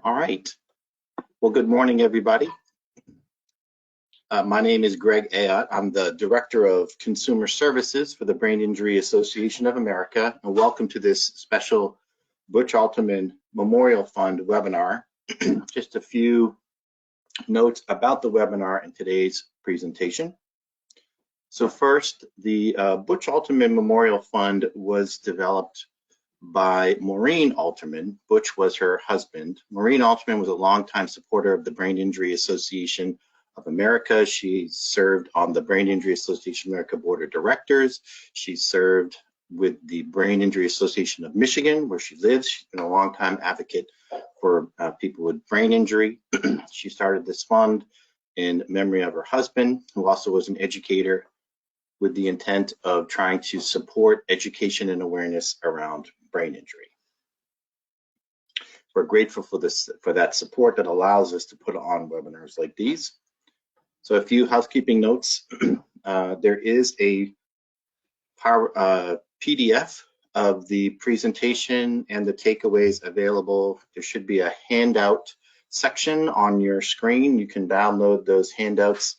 All right. Well, good morning, everybody. My name is Greg Ayotte. I'm the Director of Consumer Services for the Brain Injury Association of America, and welcome to this special Butch Alterman Memorial Fund webinar. Just a few notes about the webinar and today's presentation. So first, the Butch Alterman Memorial Fund was developed by Maureen Alterman. Butch was her husband. Maureen Alterman was a longtime supporter of the Brain Injury Association of America. She served on the Brain Injury Association of America Board of Directors. She served with the Brain Injury Association of Michigan, where she lives. She's been a longtime advocate for people with brain injury. She started this fund in memory of her husband, who also was an educator, with the intent of trying to support education and awareness around brain injury. We're grateful for that support that allows us to put on webinars like these. So a few housekeeping notes. There is a PDF of the presentation and the takeaways available. There should be a handout section on your screen. You can download those handouts.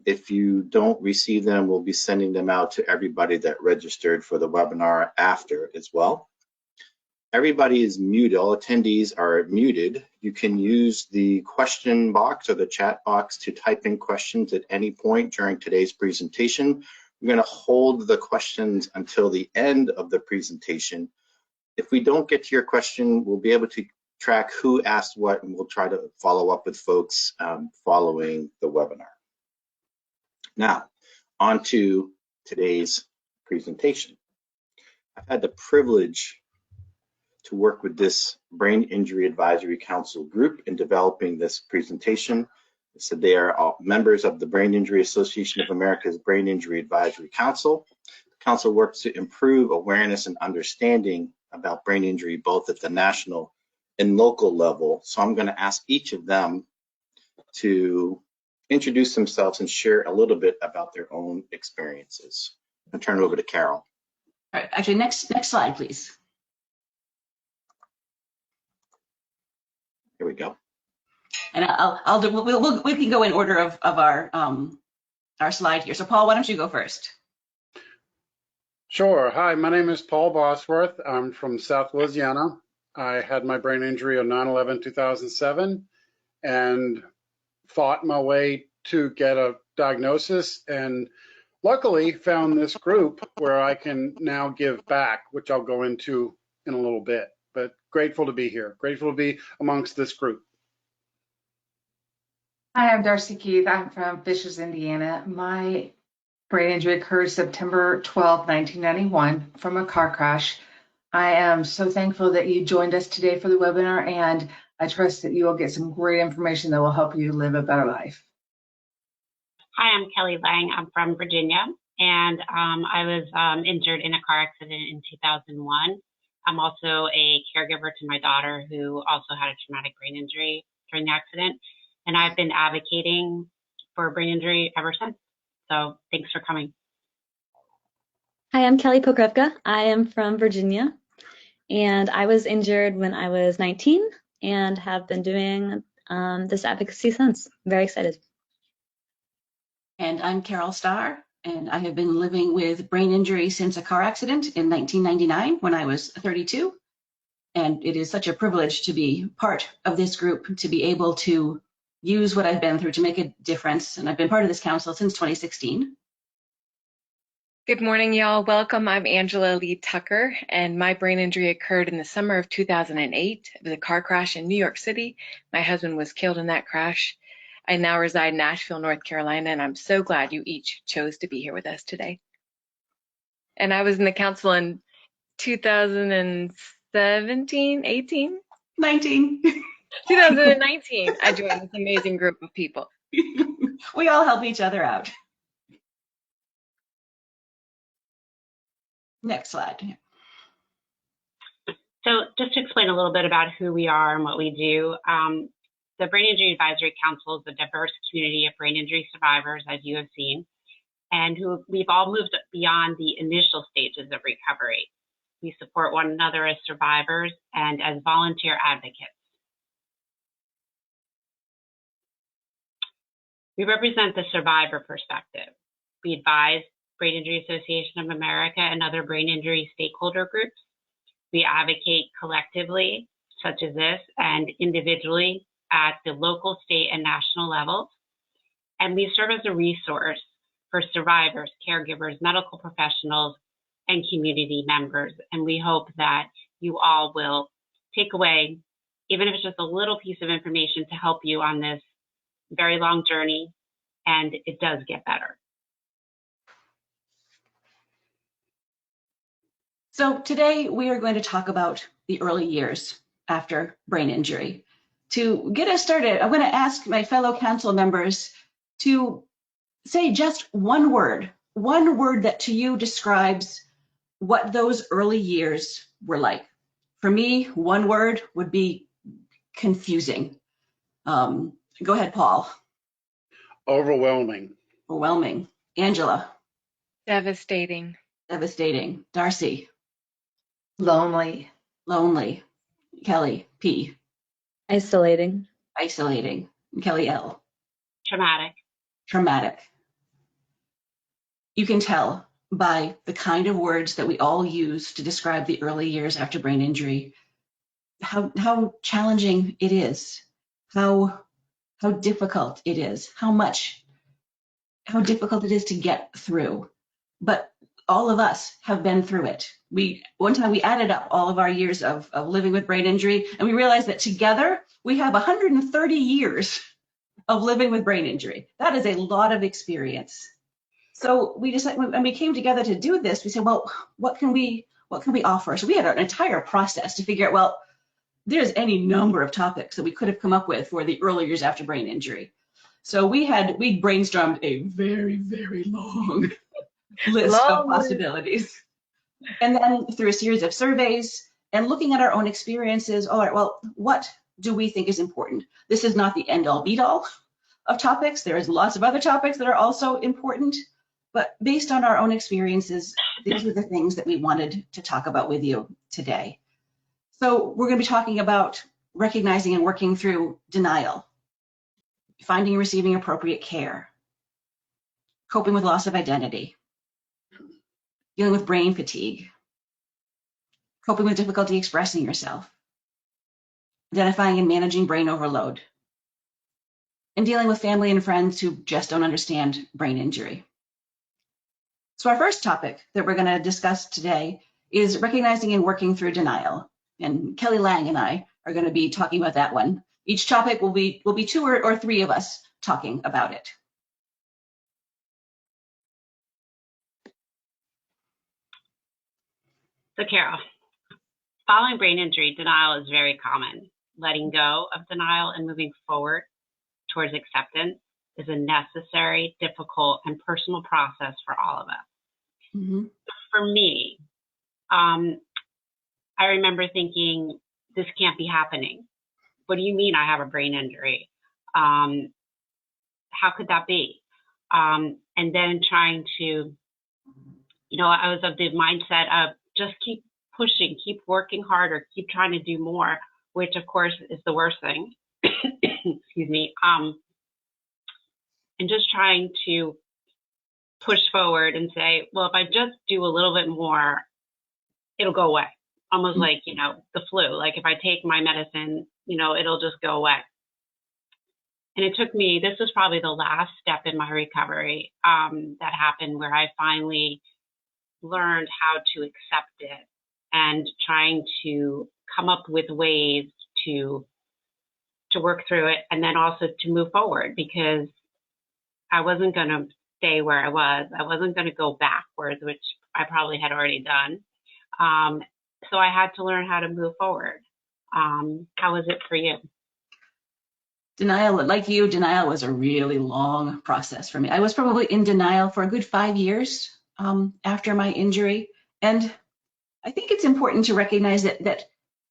If you don't receive them, we'll be sending them out to everybody that registered for the webinar after as well. Everybody is muted. All attendees are muted. You can use the question box or the chat box to type in questions at any point during today's presentation. We're going to hold the questions until the end of the presentation. If we don't get to your question, we'll be able to track who asked what, and we'll try to follow up with folks following the webinar. Now, on to today's presentation. I've had the privilege to work with this Brain Injury Advisory Council group in developing this presentation. So they are all members of the Brain Injury Association of America's Brain Injury Advisory Council. The council works to improve awareness and understanding about brain injury, both at the national and local level. So I'm going to ask each of them to introduce themselves and share a little bit about their own experiences. I'll turn it over to Carol. All right, actually, next slide, please. Here we go. And we can go in order of our slide here. So Paul, why don't you go first? Sure. Hi, my name is Paul Bosworth. I'm from South Louisiana. I had my brain injury on 9/11/2007 and fought my way to get a diagnosis, and luckily found this group where I can now give back, which I'll go into in a little bit. But grateful to be here, grateful to be amongst this group. Hi, I'm Darcy Keith. I'm from Fishers, Indiana. My brain injury occurred September 12, 1991 from a car crash. I am so thankful that you joined us today for the webinar, and I trust that you will get some great information that will help you live a better life. Hi, I'm Kelly Lang. I'm from Virginia, and I was injured in a car accident in 2001. I'm also a caregiver to my daughter who also had a traumatic brain injury during the accident, and I've been advocating for brain injury ever since. So thanks for coming. Hi, I'm Kelly Pokrevka. I am from Virginia, and I was injured when I was 19 and have been doing this advocacy since. I'm very excited. And I'm Carol Starr, and I have been living with brain injury since a car accident in 1999 when I was 32. And it is such a privilege to be part of this group, to be able to use what I've been through to make a difference. And I've been part of this council since 2016. Good morning, y'all. Welcome. I'm Angela Lee Tucker, and my brain injury occurred in the summer of 2008. It was a car crash in New York City. My husband was killed in that crash. I now reside in Nashville, North Carolina, and I'm so glad you each chose to be here with us today. And I was in the council in 2017, 18? 19. 2019, I joined this amazing group of people. We all help each other out. Next slide. So just to explain a little bit about who we are and what we do, the Brain Injury Advisory Council is a diverse community of brain injury survivors, as you have seen. and who we've all moved beyond the initial stages of recovery. We support one another as survivors and as volunteer advocates. We represent the survivor perspective. We advise Brain Injury Association of America and other brain injury stakeholder groups. We advocate collectively, such as this, and individually at the local, state, and national levels. And we serve as a resource for survivors, caregivers, medical professionals, and community members. And we hope that you all will take away, even if it's just a little piece of information to help you on this very long journey, and it does get better. So today we are going to talk about the early years after brain injury. To get us started, I'm going to ask my fellow council members to say just one word that to you describes what those early years were like. For me, one word would be confusing. Go ahead, Paul. Overwhelming. Overwhelming. Angela. Devastating. Devastating. Darcy. Lonely. Lonely. Kelly P. Isolating. Isolating. Kelly L. Traumatic. Traumatic. You can tell by the kind of words that we all use to describe the early years after brain injury how challenging it is, how difficult it is, how difficult it is to get through. But all of us have been through it. One time we added up all of our years of living with brain injury, and we realized that together we have 130 years of living with brain injury. That is a lot of experience. So we decided, when we came together to do this, we said, well, what can we offer? So we had an entire process to figure out, well, there's any number of topics that we could have come up with for the early years after brain injury. So we brainstormed a very, very long list of possibilities. And then through a series of surveys and looking at our own experiences, all right, well, what do we think is important? This is not the end all be all of topics. There is lots of other topics that are also important, but based on our own experiences, these were the things that we wanted to talk about with you today. So we're going to be talking about recognizing and working through denial, finding and receiving appropriate care, coping with loss of identity, dealing with brain fatigue, coping with difficulty expressing yourself, identifying and managing brain overload, and dealing with family and friends who just don't understand brain injury. So our first topic that we're going to discuss today is recognizing and working through denial. And Kelly Lang and I are going to be talking about that one. Each topic will be two or three of us talking about it. So Carol, following brain injury, denial is very common. Letting go of denial and moving forward towards acceptance is a necessary, difficult, and personal process for all of us. Mm-hmm. For me, I remember thinking, this can't be happening. What do you mean I have a brain injury? How could that be? And then trying to, I was of the mindset of just keep pushing, keep working harder, keep trying to do more, which of course is the worst thing. Excuse me. And just trying to push forward and say, well, if I just do a little bit more, it'll go away. Almost like, the flu. Like if I take my medicine, it'll just go away. And it took me, this was probably the last step in my recovery that happened, where I finally learned how to accept it and trying to come up with ways to work through it, and then also to move forward, because I wasn't going to stay where I was. I wasn't going to go backwards, which I probably had already done. So I had to learn how to move forward. How was it for you? Denial, like you, denial was a really long process for me. I was probably in denial for a good 5 years after my injury. And I think it's important to recognize that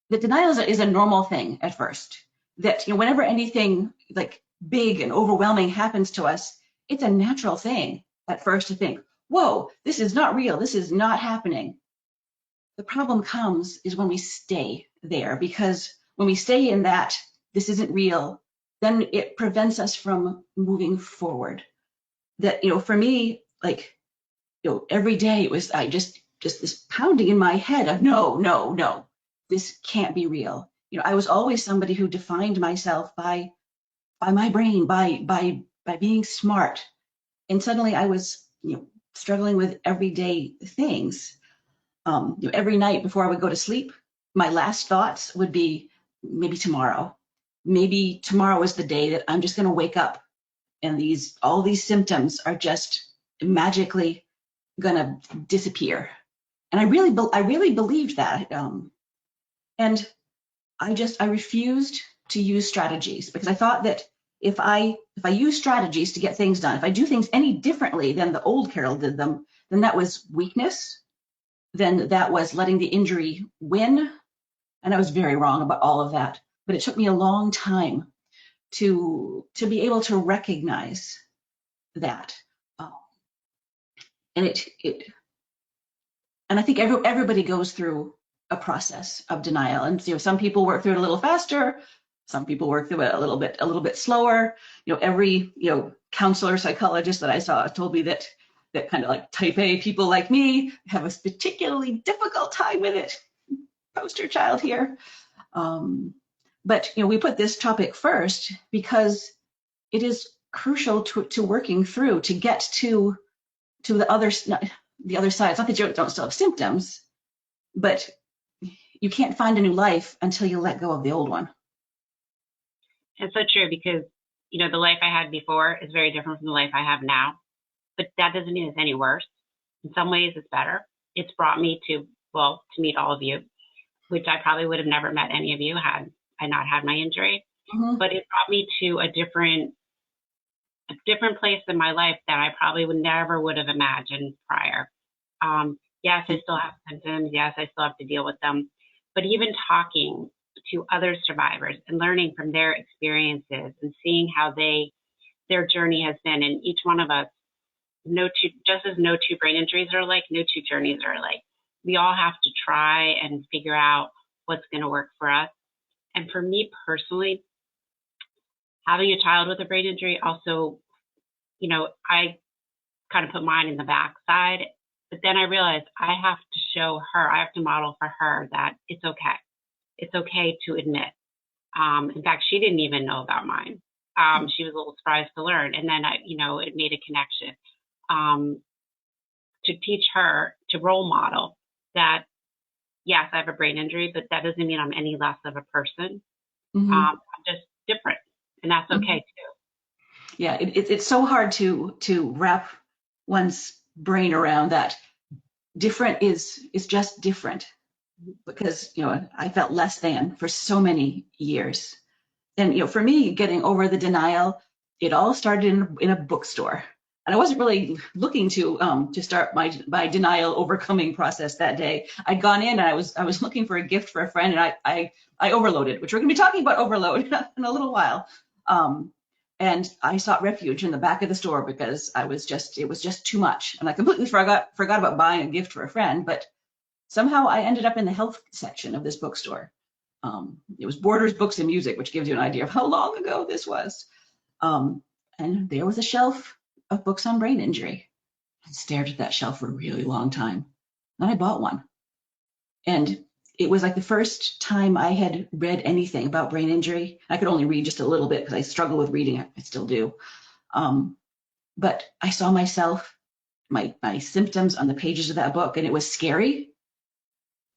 denial is a normal thing at first. That whenever anything like big and overwhelming happens to us, it's a natural thing at first to think, whoa, this is not real, this is not happening. The problem comes is when we stay there, because when we stay in that, this isn't real, then it prevents us from moving forward. That, for me, like, every day it was, I just this pounding in my head of no, this can't be real. I was always somebody who defined myself by my brain, by being smart. And suddenly I was, struggling with everyday things. Every night before I would go to sleep, my last thoughts would be, maybe tomorrow. Maybe tomorrow is the day that I'm just going to wake up and all these symptoms are just magically going to disappear. And I really believed that. And I refused to use strategies, because I thought that if I use strategies to get things done, if I do things any differently than the old Carol did them, then that was weakness. Then that was letting the injury win. And I was very wrong about all of that. But it took me a long time to be able to recognize that. And and I think everybody goes through a process of denial. And some people work through it a little faster, some people work through it a little bit slower. Every counselor, psychologist that I saw told me that kind of like type A people like me have a particularly difficult time with it. Poster child here. But we put this topic first because it is crucial to working through to get to the other side. It's not that you don't still have symptoms, but you can't find a new life until you let go of the old one. It's so true, because the life I had before is very different from the life I have now, but that doesn't mean it's any worse. In some ways it's better. It's brought me to meet all of you, which I probably would have never met any of you had I not had my injury. Mm-hmm. But it brought me to a different place in my life that I probably would have imagined prior. Yes, I still have symptoms. Yes, I still have to deal with them. But even talking to other survivors and learning from their experiences and seeing how their journey has been, and each one of us, just as no two brain injuries are alike, no two journeys are alike. We all have to try and figure out what's going to work for us. And for me personally, having a child with a brain injury also, I kind of put mine in the backside, but then I realized I have to show her, I have to model for her that it's okay. It's okay to admit. In fact, she didn't even know about mine. She was a little surprised to learn. And then it made a connection to teach her, to role model that, yes, I have a brain injury, but that doesn't mean I'm any less of a person. Mm-hmm. I'm just different, and that's okay too. Yeah, it's so hard to wrap one's brain around that. Different is just different, because I felt less than for so many years. And for me, getting over the denial, it all started in a bookstore. And I wasn't really looking to start my denial overcoming process that day. I'd gone in and I was looking for a gift for a friend, and I overloaded, which we're going to be talking about overload in a little while. And I sought refuge in the back of the store because it was just too much, and I completely forgot about buying a gift for a friend. But somehow I ended up in the health section of this bookstore. It was Borders, Books, and Music, which gives you an idea of how long ago this was. And there was a shelf of books on brain injury. I stared at that shelf for a really long time. Then I bought one. And it was like the first time I had read anything about brain injury. I could only read just a little bit because I struggle with reading. I still do. But I saw myself, my symptoms on the pages of that book, and it was scary.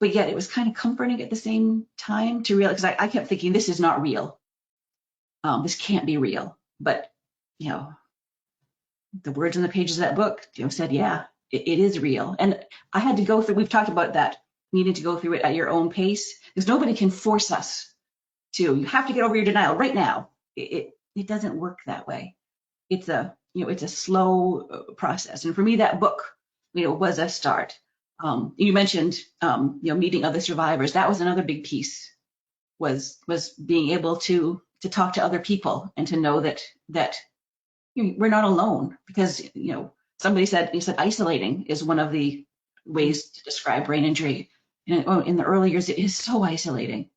But yet it was kind of comforting at the same time to realize, because I kept thinking, this is not real. This can't be real. But, the words on the pages of that book, said, yeah, it is real. And I had to go through, we've talked about that, needing to go through it at your own pace, because nobody can force us to, you have to get over your denial right now. It doesn't work that way. It's a slow process. And for me, that book, was a start. You mentioned, meeting other survivors. That was another big piece, was being able to talk to other people and to know that we're not alone, because, Somebody said, he said isolating is one of the ways to describe brain injury. In the early years, it is so isolating.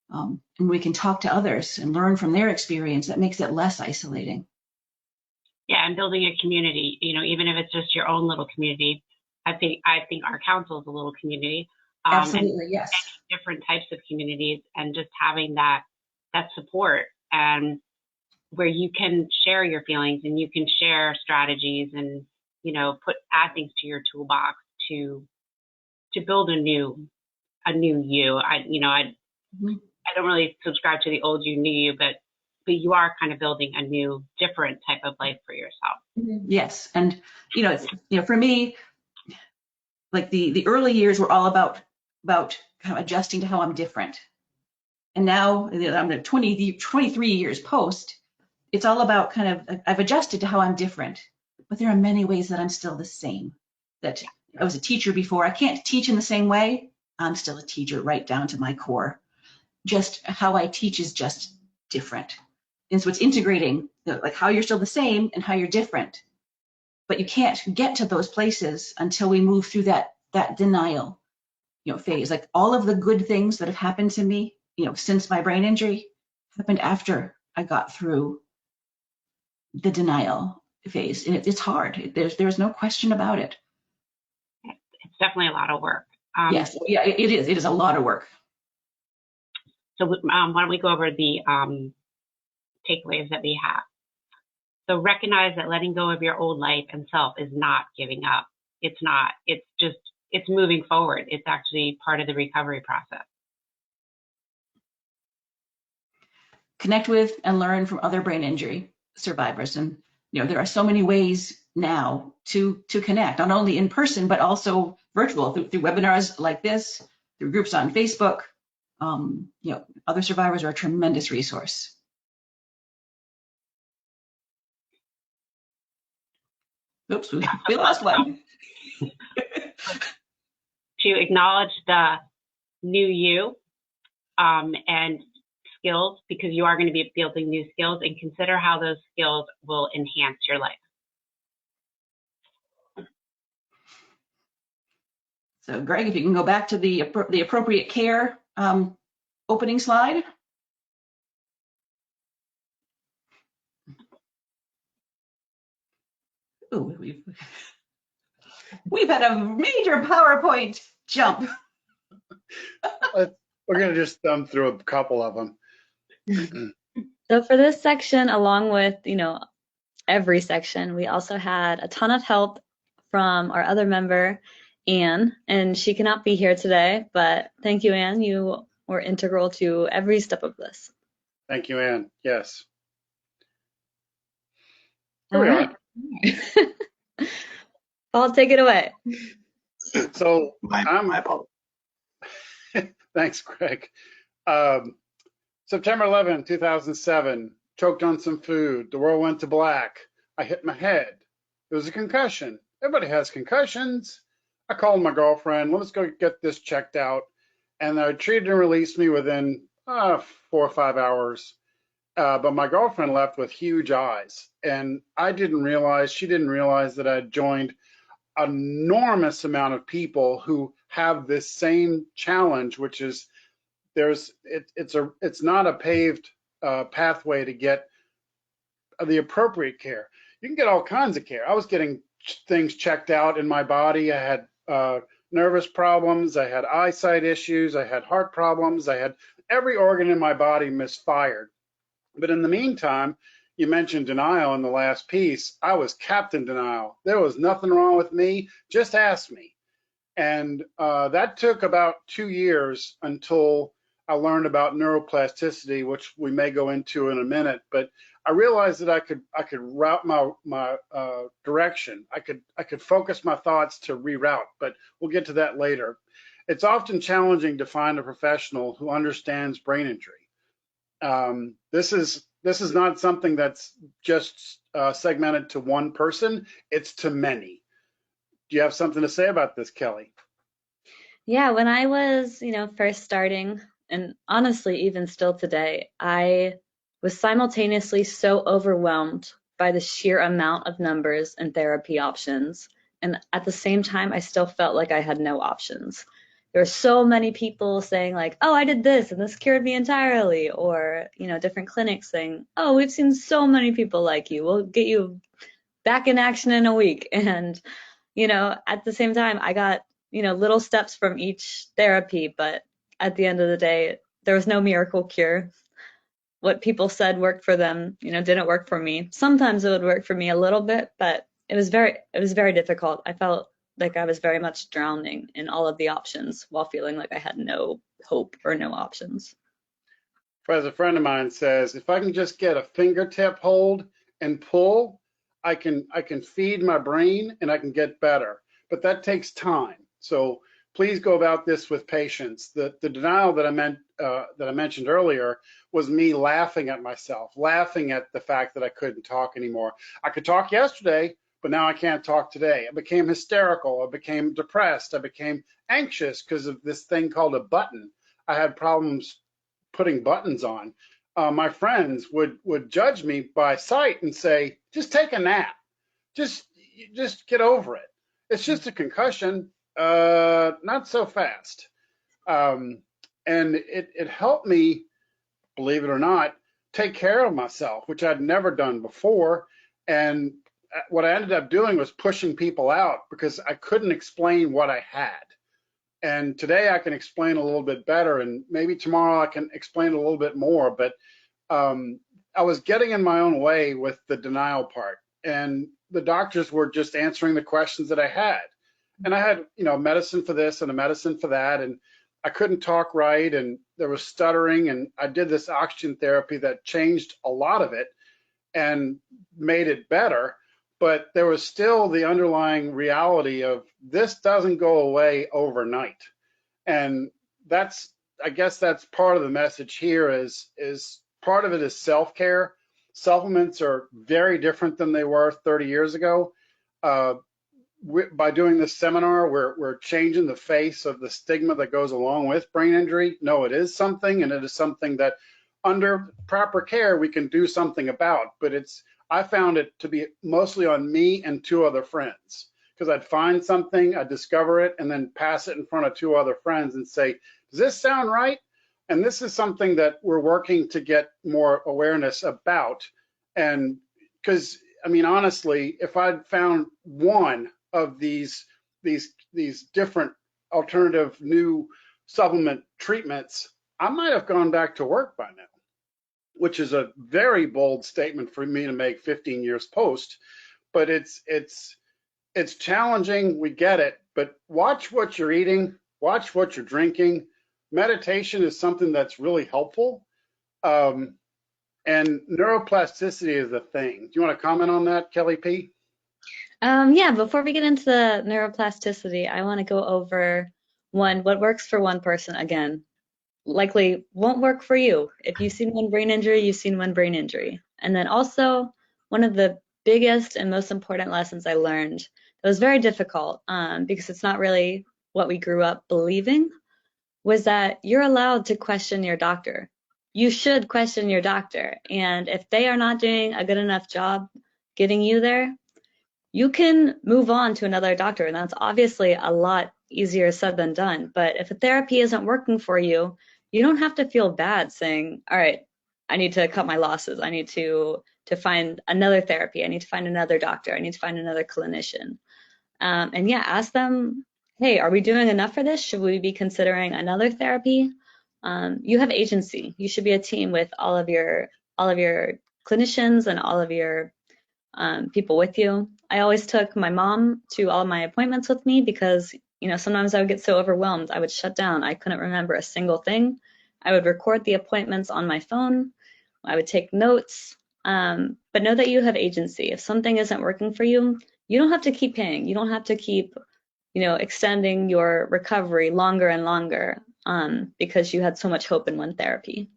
And we can talk to others and learn from their experience. That makes it less isolating. Yeah, and building a community, even if it's just your own little community. I think our council is a little community. Absolutely, yes. Different types of communities, and just having that support, and where you can share your feelings and you can share strategies and add things to your toolbox to build a new you. I don't really subscribe to the old you, new you, but you are kind of building a new, different type of life for yourself. Yes, and for me, like the early years were all about kind of adjusting to how I'm different. And now I'm 23 years post, it's all about kind of, I've adjusted to how I'm different, but there are many ways that I'm still the same. That I was a teacher before. I can't teach in the same way. I'm still a teacher right down to my core. Just how I teach is just different. And so it's integrating like how you're still the same and how you're different. But you can't get to those places until we move through that denial, phase. Like all of the good things that have happened to me, since my brain injury happened after I got through the denial phase. And it's hard. There's no question about it. It's definitely a lot of work. Yes, yeah, it is. It is a lot of work. So why don't we go over the takeaways that we have? So recognize that letting go of your old life and self is not giving up. It's not. It's moving forward. It's actually part of the recovery process. Connect with and learn from other brain injury survivors. And there are so many ways now to connect, not only in person, but also virtual through webinars like this, through groups on Facebook. Other survivors are a tremendous resource. Oops, we lost one. To acknowledge the new you and skills, because you are going to be building new skills, and consider how those skills will enhance your life. So Greg, if you can go back to the appropriate care opening slide. Ooh, we've had a major PowerPoint jump. We're going to just thumb through a couple of them. So for this section, along with, every section, we also had a ton of help from our other member, Anne, and she cannot be here today, but thank you, Anne. You were integral to every step of this. Thank you, Anne. Yes. All right. I'll take it away. So My apologies. Thanks, Greg. September 11, 2007, choked on some food. The world went to black. I hit my head. It was a concussion. Everybody has concussions. I called my girlfriend. Let's go get this checked out. And they treated and released me within 4 or 5 hours. But my girlfriend left with huge eyes. And I didn't realize, she didn't realize that I had joined an enormous amount of people who have this same challenge, which is it's not a paved pathway to get the appropriate care. You can get all kinds of care. I was getting things checked out in my body. I had nervous problems. I had eyesight issues. I had heart problems. I had every organ in my body misfired. But in the meantime, you mentioned denial in the last piece. I was Captain Denial. There was nothing wrong with me. Just ask me. And that took about 2 years until I learned about neuroplasticity, which we may go into in a minute. But I realized that I could route my direction. I could focus my thoughts to reroute, but we'll get to that later. It's often challenging to find a professional who understands brain injury. This is not something that's just segmented to one person. It's to many. Do you have something to say about this, Kelly? Yeah, when I was, first starting, and honestly, even still today, I was simultaneously so overwhelmed by the sheer amount of numbers and therapy options. And at the same time, I still felt like I had no options. There were so many people saying like, oh, I did this and this cured me entirely. Or, different clinics saying, oh, we've seen so many people like you. We'll get you back in action in a week. And, at the same time, I got, little steps from each therapy. But at the end of the day, there was no miracle cure. What people said worked for them, didn't work for me. Sometimes it would work for me a little bit, but it was very difficult. I felt like I was very much drowning in all of the options while feeling like I had no hope or no options. As a friend of mine says, if I can just get a fingertip hold and pull, I can feed my brain and I can get better. But that takes time. So please go about this with patience. The denial that I mentioned earlier was me laughing at myself, laughing at the fact that I couldn't talk anymore. I could talk yesterday, but now I can't talk today. I became hysterical. I became depressed. I became anxious because of this thing called a button. I had problems putting buttons on. My friends would judge me by sight and say, just take a nap. Just get over it. It's just a concussion. Not so fast. And it helped me, believe it or not, take care of myself, which I'd never done before. And what I ended up doing was pushing people out because I couldn't explain what I had. And today I can explain a little bit better, and maybe tomorrow I can explain a little bit more. But I was getting in my own way with the denial part, and the doctors were just answering the questions that I had. And I had, medicine for this and a medicine for that, and I couldn't talk right, and there was stuttering, and I did this oxygen therapy that changed a lot of it and made it better. But there was still the underlying reality of this doesn't go away overnight. And I guess that's part of the message here is part of it is self-care. Supplements are very different than they were 30 years ago. By doing this seminar, we're changing the face of the stigma that goes along with brain injury. No, it is something, and it is something that under proper care we can do something about. But I found it to be mostly on me and two other friends, because I'd find something, I'd discover it, and then pass it in front of two other friends and say, does this sound right? And this is something that we're working to get more awareness about. And because, honestly, if I'd found one of these different alternative new supplement treatments, I might have gone back to work by now, which is a very bold statement for me to make 15 years post, but it's challenging. We get it, but watch what you're eating, watch what you're drinking. Meditation is something that's really helpful. And neuroplasticity is a thing. Do you want to comment on that, Kelly P? Yeah, before we get into the neuroplasticity, I want to go over what works for one person, again, likely won't work for you. If you've seen one brain injury, you've seen one brain injury. And then also, one of the biggest and most important lessons I learned that was very difficult because it's not really what we grew up believing, was that you're allowed to question your doctor. You should question your doctor. And if they are not doing a good enough job getting you there, you can move on to another doctor. And that's obviously a lot easier said than done. But if a therapy isn't working for you, you don't have to feel bad saying, all right, I need to cut my losses. I need to find another therapy. I need to find another doctor. I need to find another clinician. And yeah, ask them, hey, are we doing enough for this? Should we be considering another therapy? You have agency. You should be a team with all of your clinicians and all of your people with you. I always took my mom to all my appointments with me because, sometimes I would get so overwhelmed, I would shut down. I couldn't remember a single thing. I would record the appointments on my phone. I would take notes, but know that you have agency. If something isn't working for you, you don't have to keep paying. You don't have to keep, extending your recovery longer and longer because you had so much hope in one therapy.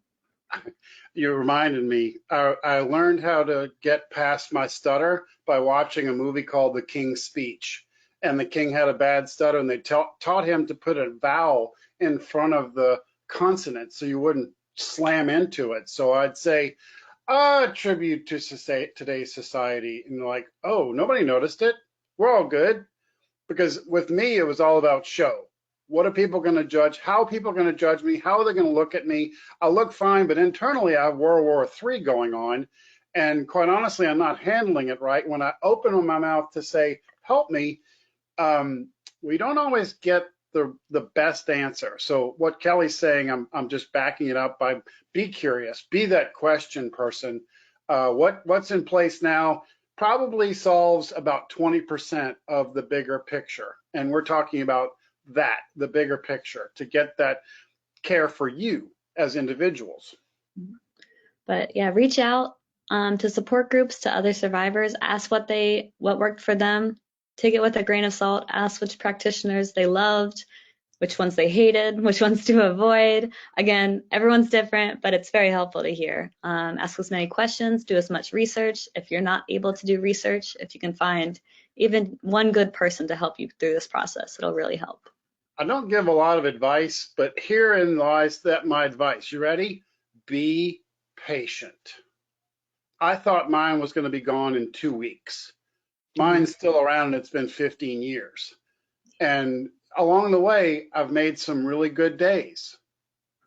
You reminded me, I learned how to get past my stutter by watching a movie called The King's Speech. And the king had a bad stutter, and they taught him to put a vowel in front of the consonant so you wouldn't slam into it. So I'd say, A tribute to today's society, and like, oh, nobody noticed it. We're all good. Because with me, it was all about show. What are people going to judge? How are people going to judge me? How are they going to look at me? I look fine, but internally I have World War III going on. And quite honestly, I'm not handling it right. When I open my mouth to say, help me, we don't always get the best answer. So what Kelly's saying, I'm just backing it up by be curious, be that question person. What's in place now probably solves about 20% of the bigger picture. And we're talking about that, the bigger picture, to get that care for you as individuals. But yeah, reach out to support groups, to other survivors, ask what worked for them, take it with a grain of salt, ask which practitioners they loved, which ones they hated, which ones to avoid. Again, everyone's different, but it's very helpful to hear. Ask as many questions, do as much research. If you're not able to do research, if you can find even one good person to help you through this process, it'll really help. I don't give a lot of advice, but herein lies my advice. You ready? Be patient. I thought mine was going to be gone in 2 weeks. Mine's still around and it's been 15 years. And along the way, I've made some really good days.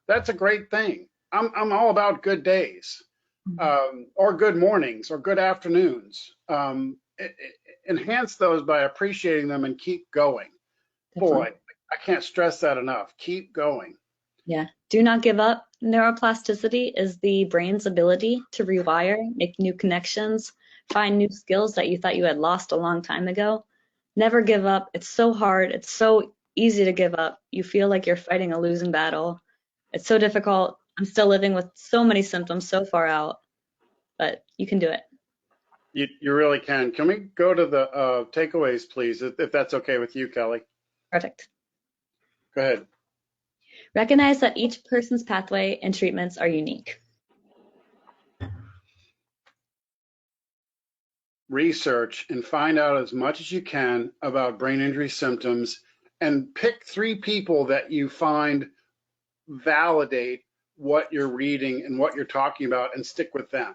That's a great thing. I'm all about good days, or good mornings, or good afternoons. Enhance those by appreciating them and keep going. Definitely. Boy, I can't stress that enough. Keep going. Yeah, do not give up. Neuroplasticity is the brain's ability to rewire, make new connections, find new skills that you thought you had lost a long time ago. Never give up. It's so hard. It's so easy to give up. You feel like you're fighting a losing battle. It's so difficult. I'm still living with so many symptoms so far out, but you can do it. You really can. Can we go to the takeaways, please, if that's okay with you, Kelly? Perfect. Go ahead. Recognize that each person's pathway and treatments are unique. Research and find out as much as you can about brain injury symptoms, and pick 3 people that you find validate what you're reading and what you're talking about, and stick with them.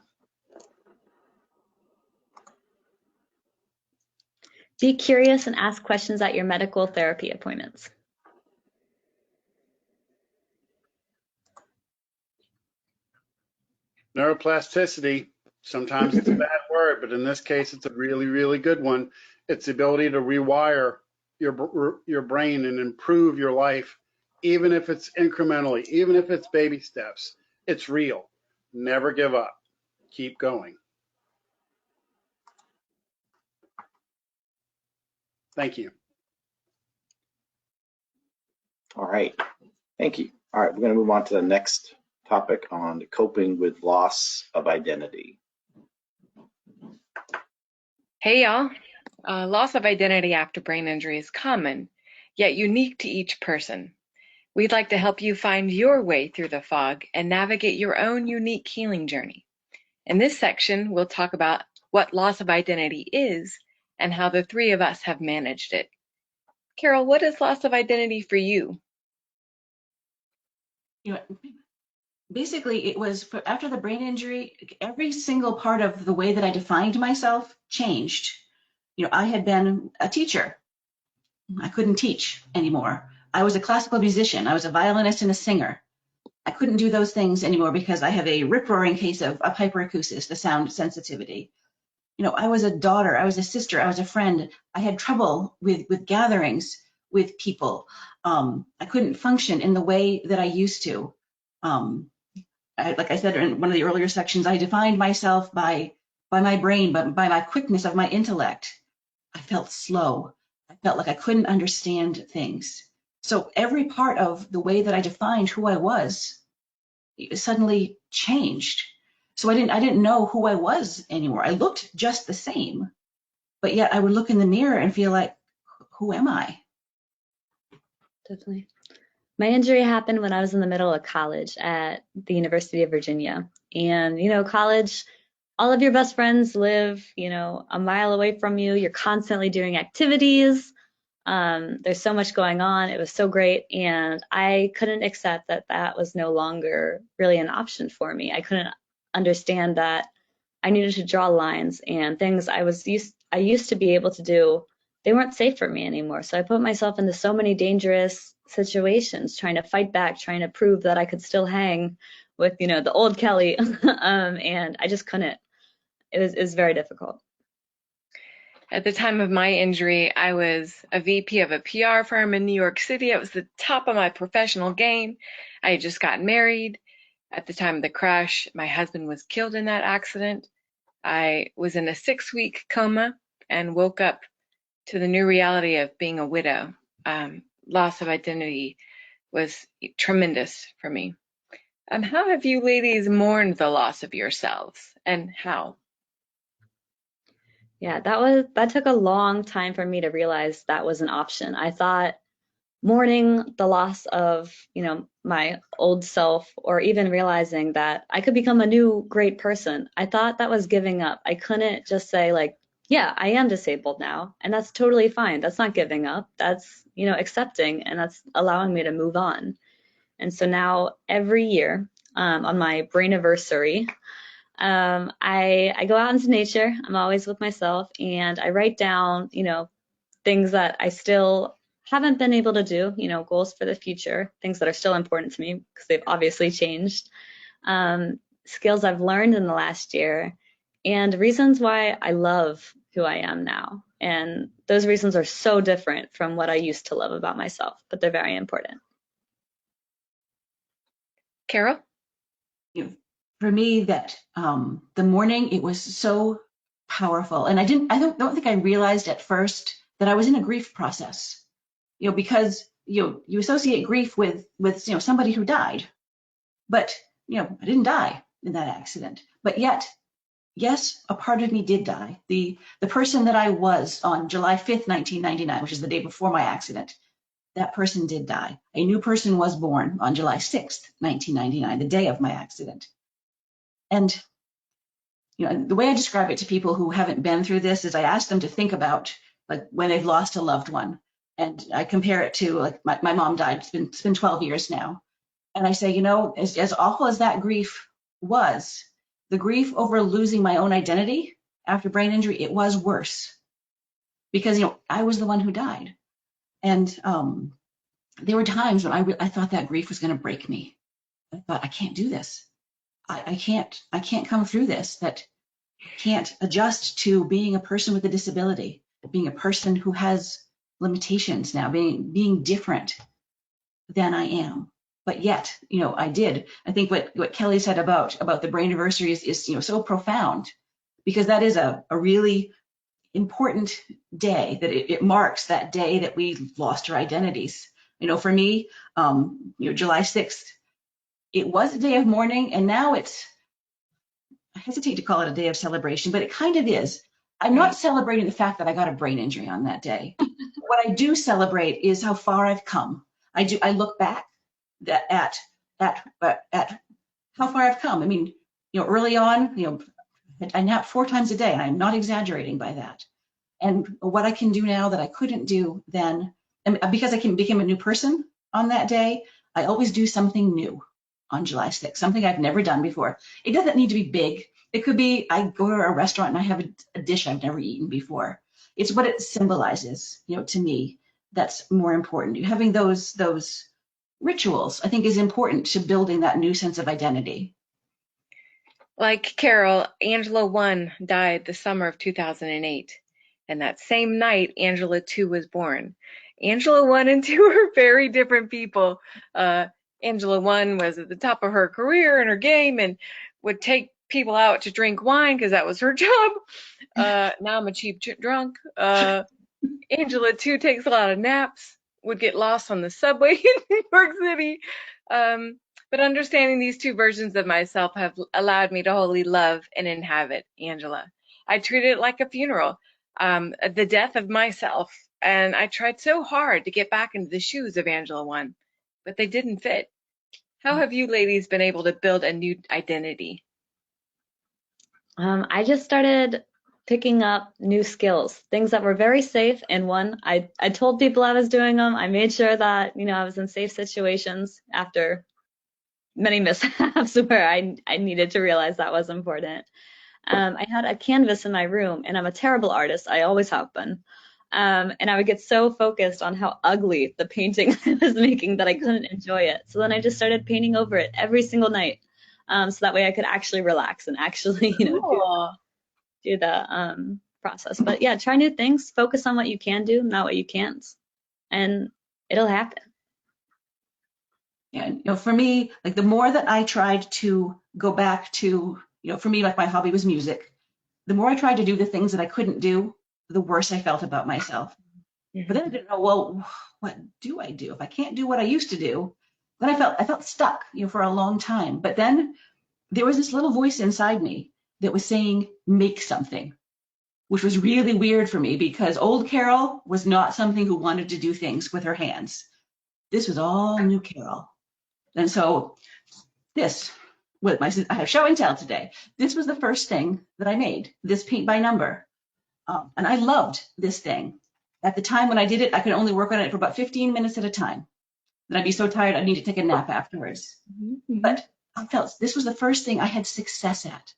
Be curious and ask questions at your medical therapy appointments. Neuroplasticity, sometimes it's a bad word, but in this case, it's a really, really good one. It's the ability to rewire your brain and improve your life, even if it's incrementally, even if it's baby steps. It's real. Never give up. Keep going. Thank you. All right. Thank you. All right, we're going to move on to the next topic on coping with loss of identity. Hey y'all. Loss of identity after brain injury is common, yet unique to each person. We'd like to help you find your way through the fog and navigate your own unique healing journey. In this section, we'll talk about what loss of identity is and how the 3 of us have managed it. Carol, what is loss of identity for you? You know, basically, it was after the brain injury, every single part of the way that I defined myself changed. You know, I had been a teacher. I couldn't teach anymore. I was a classical musician. I was a violinist and a singer. I couldn't do those things anymore because I have a rip-roaring case of hyperacusis, the sound sensitivity. You know, I was a daughter, I was a sister, I was a friend. I had trouble with gatherings with people. I couldn't function in the way that I used to. Like I said in one of the earlier sections, I defined myself by my brain, but by my quickness of my intellect. I felt slow. I felt like I couldn't understand things. So every part of the way that I defined who I was suddenly changed. So I didn't know who I was anymore. I looked just the same, but yet I would look in the mirror and feel like, who am I? Definitely. My injury happened when I was in the middle of college at the University of Virginia. And, you know, college, all of your best friends live, you know, a mile away from you. You're constantly doing activities. There's so much going on. It was so great. And I couldn't accept that that was no longer really an option for me. I couldn't understand that I needed to draw lines, and things I used to be able to do, they weren't safe for me anymore. So I put myself into so many dangerous situations, trying to fight back, trying to prove that I could still hang with, the old Kelly. And I just couldn't. It was very difficult. At the time of my injury, I was a VP of a PR firm in New York City. It was the top of my professional game. I had just gotten married. At the time of the crash, my husband was killed in that accident. I was in a 6-week coma and woke up to the new reality of being a widow. Loss of identity was tremendous for me. How have you ladies mourned the loss of yourselves, and how? Yeah, that took a long time for me to realize that was an option. I thought mourning the loss of, my old self, or even realizing that I could become a new great person, I thought that was giving up. I couldn't just say like, yeah, I am disabled now, and that's totally fine. That's not giving up. That's, accepting, and that's allowing me to move on. And so now every year, on my brainiversary, I go out into nature. I'm always with myself, and I write down, things that I still haven't been able to do, goals for the future, things that are still important to me because they've obviously changed, skills I've learned in the last year, and reasons why I love who I am now. And those reasons are so different from what I used to love about myself, but they're very important. Carol? For me, that the morning, it was so powerful, and I don't think I realized at first that I was in a grief process, because you associate grief with somebody who died, but I didn't die in that accident, but yet, yes, a part of me did die. The person that I was on July 5th, 1999, which is the day before my accident, that person did die. A new person was born on July 6th, 1999, the day of my accident. And the way I describe it to people who haven't been through this is I ask them to think about like when they've lost a loved one. And I compare it to like my mom died. It's been 12 years now. And I say, as awful as that grief was, the grief over losing my own identity after brain injury, it was worse because, I was the one who died. And there were times when I thought that grief was going to break me. I thought, I can't do this. I can't come through this. That can't adjust to being a person with a disability, being a person who has limitations now, being different than I am. But yet, I did. I think what Kelly said about the brainiversary is so profound, because that is a really important day, that it marks that day that we lost our identities. For me, July 6th, it was a day of mourning, and now I hesitate to call it a day of celebration, but it kind of is. I'm not celebrating the fact that I got a brain injury on that day. What I do celebrate is how far I've come. I look back at how far I've come. I mean, early on, I nap 4 times a day, and I'm not exaggerating by that. And what I can do now that I couldn't do then, and because I became a new person on that day, I always do something new on July 6th, something I've never done before. It doesn't need to be big. It could be I go to a restaurant and I have a dish I've never eaten before. It's what it symbolizes, to me, that's more important. Having those rituals, I think, is important to building that new sense of identity. Like Carol, Angela 1 died the summer of 2008. And that same night, Angela 2 was born. Angela 1 and 2 are very different people. Angela 1 was at the top of her career and her game and would take people out to drink wine because that was her job. Now I'm a cheap drunk. Angela 2 takes a lot of naps, would get lost on the subway in New York City. But understanding these two versions of myself have allowed me to wholly love and inhabit Angela. I treat it like a funeral, the death of myself. And I tried so hard to get back into the shoes of Angela 1, but they didn't fit. How have you ladies been able to build a new identity? I just started picking up new skills, things that were very safe. And one, I told people I was doing them. I made sure that, I was in safe situations after, many mishaps where I needed to realize that was important. I had a canvas in my room, and I'm a terrible artist. I always have been. And I would get so focused on how ugly the painting I was making that I couldn't enjoy it. So then I just started painting over it every single night. So that way I could actually relax and actually, Cool. do the process. But yeah, try new things, focus on what you can do, not what you can't, and it'll happen. Yeah, for me, like the more that I tried to go back to, for me, like my hobby was music. The more I tried to do the things that I couldn't do, the worse I felt about myself. But then I didn't know, well, what do I do? If I can't do what I used to do, then I felt stuck, for a long time. But then there was this little voice inside me that was saying, make something, which was really weird for me because old Carol was not something who wanted to do things with her hands. This was all new Carol. And so I have show and tell today. This was the first thing that I made, this paint by number. And I loved this thing. At the time when I did it, I could only work on it for about 15 minutes at a time. Then I'd be so tired, I'd need to take a nap afterwards. But I felt this was the first thing I had success at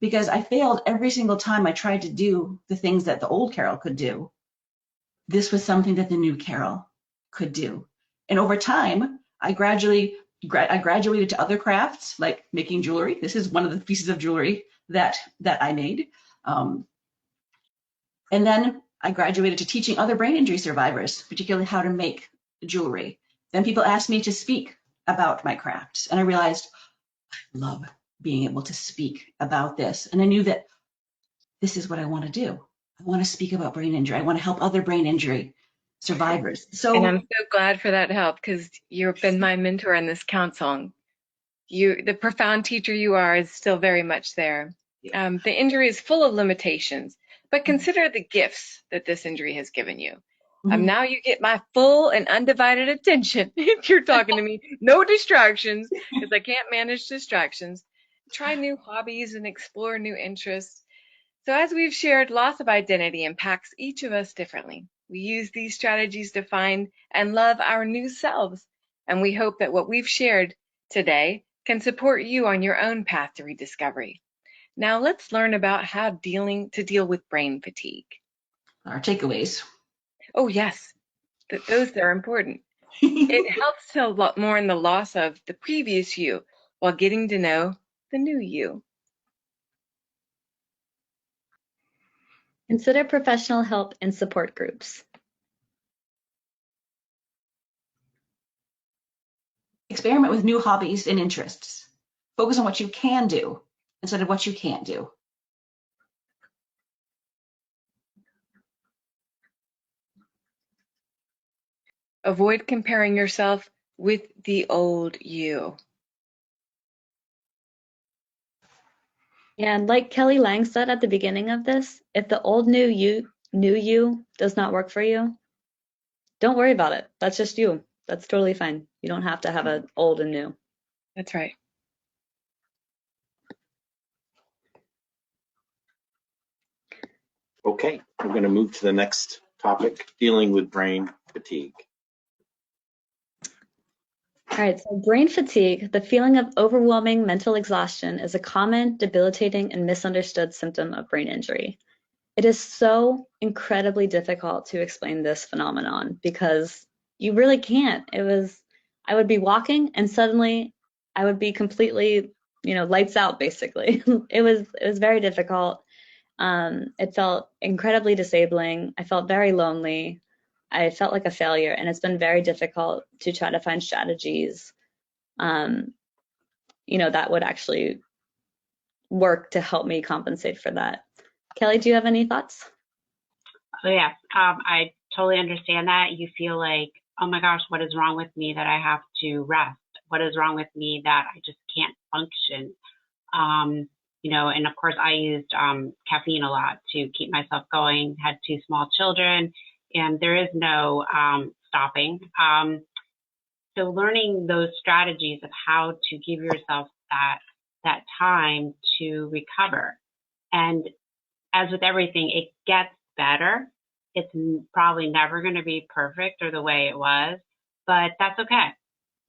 because I failed every single time I tried to do the things that the old Carol could do. This was something that the new Carol could do. And over time, I graduated to other crafts like making jewelry. This is one of the pieces of jewelry that I made. And then I graduated to teaching other brain injury survivors, particularly how to make jewelry. Then people asked me to speak about my crafts, and I realized I love being able to speak about this. And I knew that this is what I want to do. I want to speak about brain injury. I want to help other brain injury survivors. So, And I'm so glad for that help because you've been my mentor in this counsel. The profound teacher you are is still very much there. The injury is full of limitations, but consider the gifts that this injury has given you. Now you get my full and undivided attention if you're talking to me. No distractions because I can't manage distractions. Try new hobbies and explore new interests. So as we've shared, loss of identity impacts each of us differently. We use these strategies to find and love our new selves. And we hope that what we've shared today can support you on your own path to rediscovery. Now let's learn about how to deal with brain fatigue. Our takeaways. Oh yes, those are important. It helps to mourn the loss of the previous you while getting to know the new you. Consider professional help and support groups. Experiment with new hobbies and interests. Focus on what you can do instead of what you can't do. Avoid comparing yourself with the old you. Yeah, and like Kelly Lang said at the beginning of this, if the old new you does not work for you, don't worry about it. That's just you. That's totally fine. You don't have to have an old and new. That's right. Okay, we're going to move to the next topic, dealing with brain fatigue. All right, so brain fatigue, the feeling of overwhelming mental exhaustion, is a common, debilitating, and misunderstood symptom of brain injury. It is so incredibly difficult to explain this phenomenon because you really can't. I would be walking and suddenly I would be completely, lights out basically. It was very difficult. It felt incredibly disabling. I felt very lonely. I felt like a failure, and it's been very difficult to try to find strategies, that would actually work to help me compensate for that. Kelly, do you have any thoughts? Oh, yeah, I totally understand that. You feel like, oh my gosh, what is wrong with me that I have to rest? What is wrong with me that I just can't function? And of course I used caffeine a lot to keep myself going, had 2 small children, and there is no stopping. So learning those strategies of how to give yourself that time to recover. And as with everything, it gets better. It's probably never going to be perfect or the way it was, but that's okay.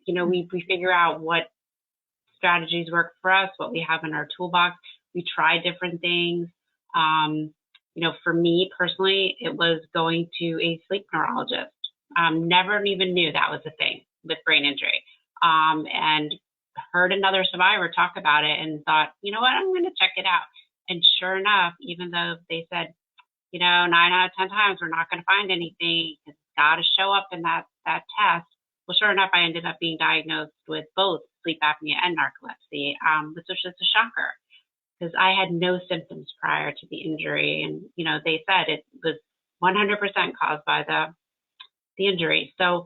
We figure out what strategies work for us, what we have in our toolbox. We try different things. For me personally, it was going to a sleep neurologist. Never even knew that was a thing with brain injury. And heard another survivor talk about it and thought, you know what, I'm going to check it out. And sure enough, even though they said, 9 out of 10 times we're not going to find anything, it's got to show up in that test. Well, sure enough, I ended up being diagnosed with both sleep apnea and narcolepsy, which was just a shocker because I had no symptoms prior to the injury. And, they said it was 100% caused by the injury. So,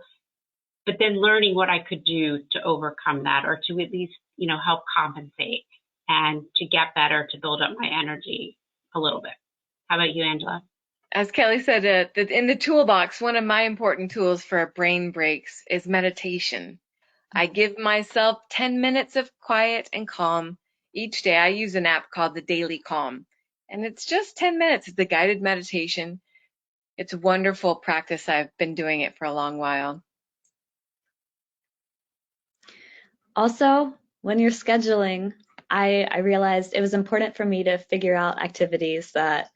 but then learning what I could do to overcome that or to at least, help compensate and to get better, to build up my energy a little bit. How about you, Angela? As Kelly said, in the toolbox, one of my important tools for brain breaks is meditation. I give myself 10 minutes of quiet and calm each day. I use an app called the Daily Calm, and it's just 10 minutes. It's a guided meditation. It's a wonderful practice. I've been doing it for a long while. Also, when you're scheduling, I realized it was important for me to figure out activities that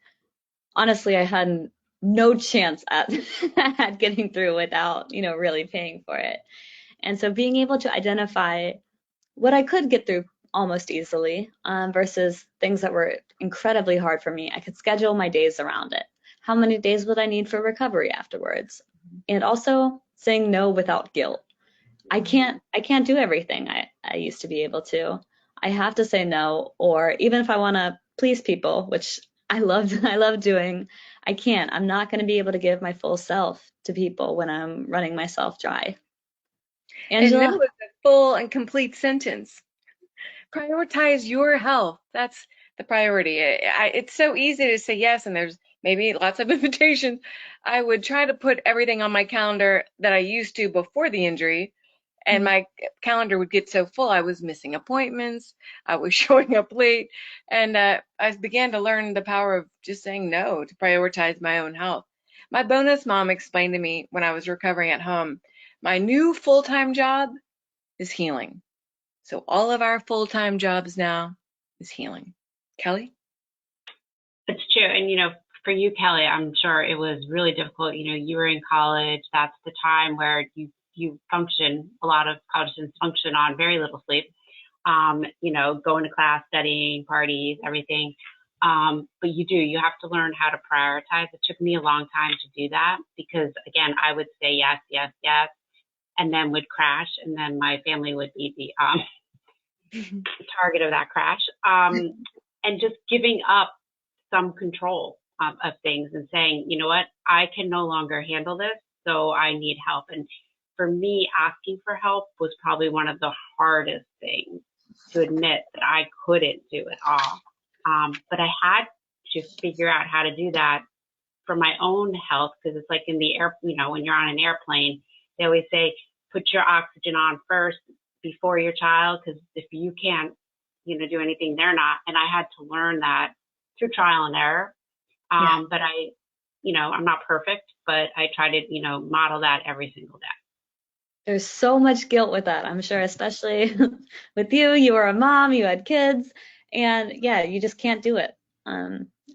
honestly I had no chance at, at getting through without, really paying for it. And so being able to identify what I could get through almost easily versus things that were incredibly hard for me, I could schedule my days around it. How many days would I need for recovery afterwards? And also saying no without guilt. I can't do everything I used to be able to. I have to say no, or even if I want to please people, which I love doing, I can't. I'm not going to be able to give my full self to people when I'm running myself dry. Angela? And no is a full and complete sentence. Prioritize your health. That's the priority. It's so easy to say yes, and there's maybe lots of invitations. I would try to put everything on my calendar that I used to before the injury, and my calendar would get so full I was missing appointments, I was showing up late, and I began to learn the power of just saying no to prioritize my own health. My bonus mom explained to me when I was recovering at home, my new full-time job is healing. So all of our full-time jobs now is healing. Kelly? It's true. And, for you, Kelly, I'm sure it was really difficult. You were in college. That's the time where you function, a lot of college students function on very little sleep, going to class, studying, parties, everything. But you have to learn how to prioritize. It took me a long time to do that because, again, I would say yes, yes, yes, and then would crash, and then my family would be the target of that crash. And just giving up some control of things and saying, you know what, I can no longer handle this, so I need help. And for me, asking for help was probably one of the hardest things to admit that I couldn't do it all. But I had to figure out how to do that for my own health, because it's like in the air, when you're on an airplane, they always say, put your oxygen on first before your child, because if you can't, do anything, they're not. And I had to learn that through trial and error. But I'm not perfect, but I try to, model that every single day. There's so much guilt with that, I'm sure, especially with you. You were a mom, you had kids, and yeah, you just can't do it.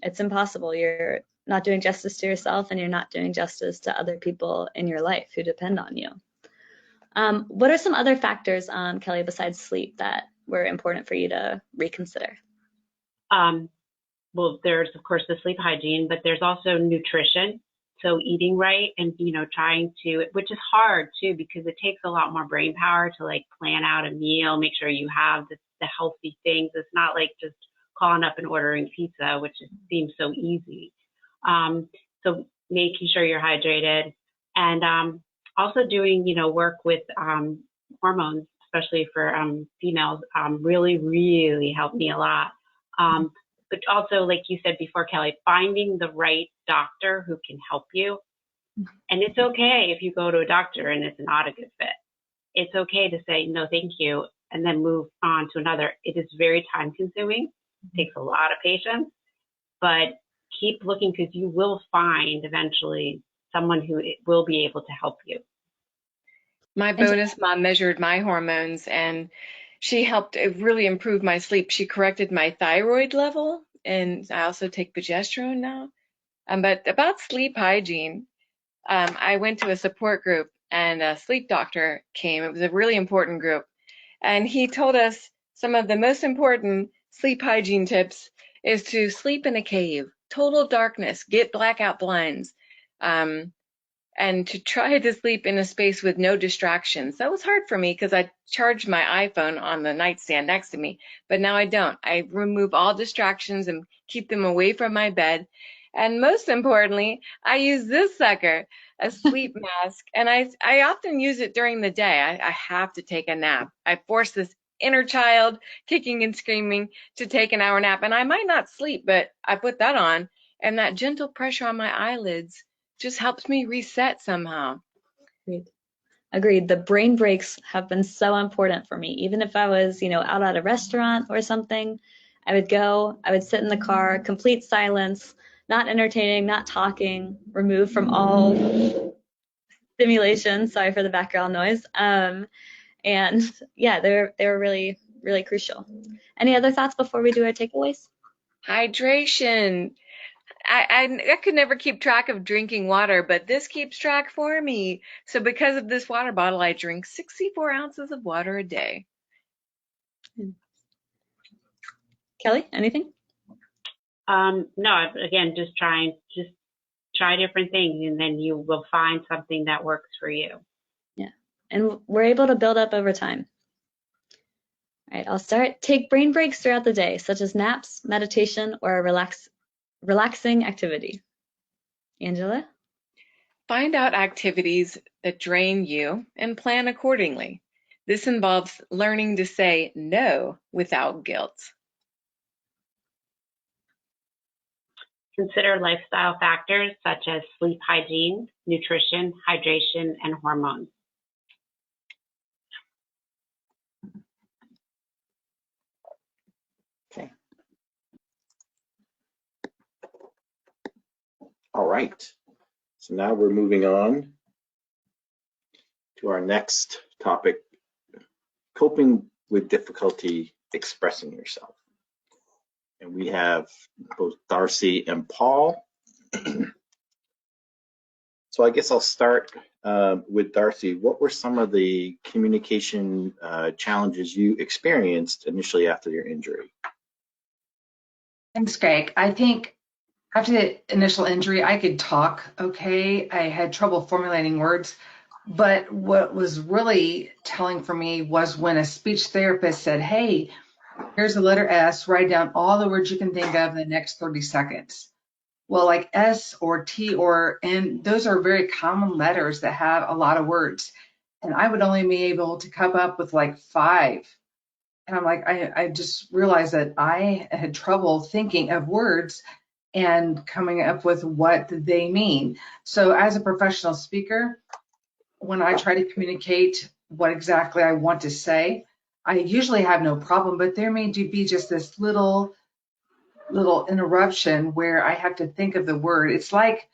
It's impossible. You're not doing justice to yourself, and you're not doing justice to other people in your life who depend on you. What are some other factors, Kelly, besides sleep that were important for you to reconsider? Well, there's, of course, the sleep hygiene, but there's also nutrition. So eating right and, trying to, which is hard too, because it takes a lot more brain power to like plan out a meal, make sure you have the healthy things. It's not like just calling up and ordering pizza, which seems so easy. So making sure you're hydrated and also doing, work with hormones, especially for females, really, really helped me a lot. But also, like you said before, Kelly, finding the right doctor who can help you. And it's okay if you go to a doctor and it's not a good fit. It's okay to say, no, thank you, and then move on to another. It is very time consuming, takes a lot of patience, but keep looking because you will find eventually someone who will be able to help you. My bonus mom measured my hormones, and She helped really improve my sleep. She corrected my thyroid level, and I also take progesterone now. But about sleep hygiene, I went to a support group and a sleep doctor came. It was a really important group. And he told us some of the most important sleep hygiene tips is to sleep in a cave, total darkness, get blackout blinds, and to try to sleep in a space with no distractions. That was hard for me because I charged my iPhone on the nightstand next to me, but now I don't. I remove all distractions and keep them away from my bed. And most importantly, I use this sucker, a sleep mask, and I often use it during the day. I have to take a nap. I force this inner child kicking and screaming to take an hour nap, and I might not sleep, but I put that on, and that gentle pressure on my eyelids just helps me reset somehow. Agreed. The brain breaks have been so important for me. Even if I was, out at a restaurant or something, I would sit in the car, complete silence, not entertaining, not talking, removed from all stimulation. Sorry for the background noise. And yeah, they were really, really crucial. Any other thoughts before we do our takeaways? Hydration. I could never keep track of drinking water, but this keeps track for me. So because of this water bottle, I drink 64 ounces of water a day. Kelly, anything? No, again, just try different things, and then you will find something that works for you. Yeah, and we're able to build up over time. All right, I'll start. Take brain breaks throughout the day, such as naps, meditation, or a relaxing activity. Angela? Find out activities that drain you and plan accordingly. This involves learning to say no without guilt. Consider lifestyle factors such as sleep hygiene, nutrition, hydration, and hormones. Okay. All right. So now we're moving on to our next topic, coping with difficulty expressing yourself. And we have both Darcy and Paul. So I guess I'll start with Darcy. What were some of the communication challenges you experienced initially after your injury? Thanks, Greg. I think after the initial injury, I could talk okay. I had trouble formulating words. But what was really telling for me was when a speech therapist said, hey, here's the letter S, write down all the words you can think of in the next 30 seconds. Well, like S or T or N, those are very common letters that have a lot of words. And I would only be able to come up with like 5. And I'm like, I just realized that I had trouble thinking of words and coming up with what they mean. So as a professional speaker, when I try to communicate what exactly I want to say, I usually have no problem, but there may be just this little interruption where I have to think of the word. It's like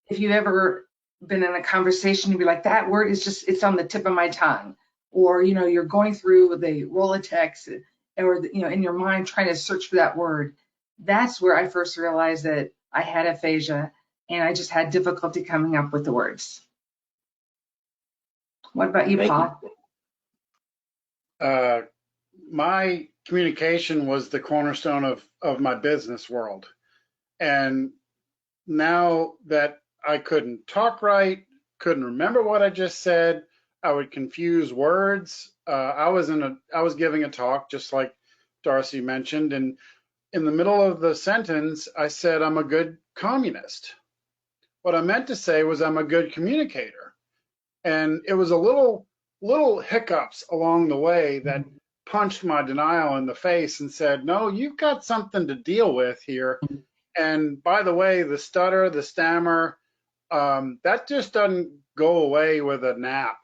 if you've ever been in a conversation, you'd be like, that word is just, it's on the tip of my tongue. Or, you're going through the Rolodex or, in your mind trying to search for that word. That's where I first realized that I had aphasia and I just had difficulty coming up with the words. What about you, Paul? My communication was the cornerstone of my business world. And now that I couldn't talk right, couldn't remember what I just said, I would confuse words. I was giving a talk just like Darcy mentioned, and in the middle of the sentence, I said, I'm a good communist. What I meant to say was I'm a good communicator. And it was a little hiccups along the way that punched my denial in the face and said, no, you've got something to deal with here. And by the way, the stutter, the stammer, that just doesn't go away with a nap.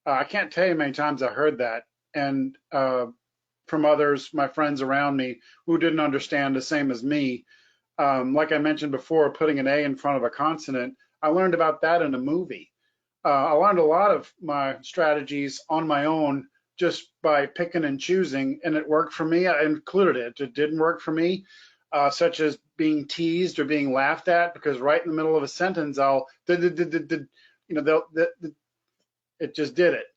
I can't tell you how many times I heard that. And from others, my friends around me who didn't understand the same as me. Like I mentioned before, putting an A in front of a consonant, I learned about that in a movie. I learned a lot of my strategies on my own just by picking and choosing, and it worked for me. I included it. It didn't work for me, such as being teased or being laughed at, because right in the middle of a sentence, I'll, you know, it just did it.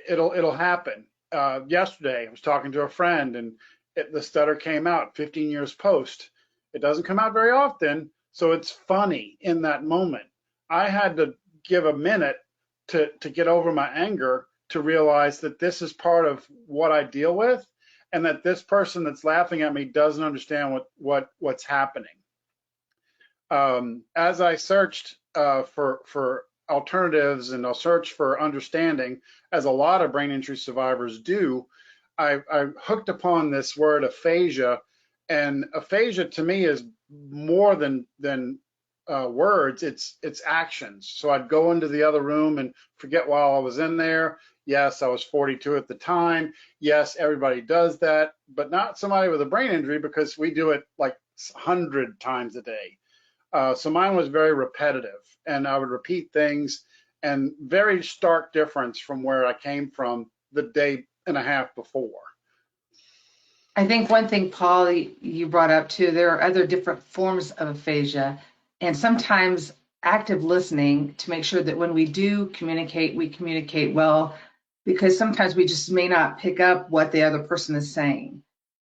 It'll happen. Yesterday, I was talking to a friend, and the stutter came out 15 years post. It doesn't come out very often, so it's funny in that moment. I had to give a minute to get over my anger, to realize that this is part of what I deal with, and that this person that's laughing at me doesn't understand what's happening. As I searched for alternatives, and I'll search for understanding, as a lot of brain injury survivors do, I hooked upon this word aphasia, and aphasia to me is more than words. It's actions. So I'd go into the other room and forget while I was in there. Yes, I was 42 at the time. Yes, everybody does that, but not somebody with a brain injury, because we do it like 100 times a day. So mine was very repetitive, and I would repeat things, and very stark difference from where I came from the day and a half before. I think one thing, Paul, you brought up too, there are other different forms of aphasia, and sometimes active listening to make sure that when we do communicate, we communicate well, because sometimes we just may not pick up what the other person is saying.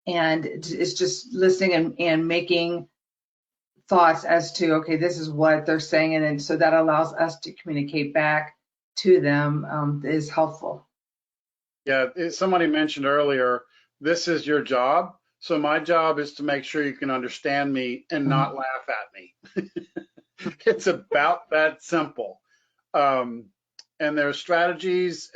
And it's just listening and making thoughts as to, okay, this is what they're saying, and then so that allows us to communicate back to them, is helpful. Yeah, somebody mentioned earlier, this is your job. So my job is to make sure you can understand me and not laugh at me. It's about that simple. And there's strategies.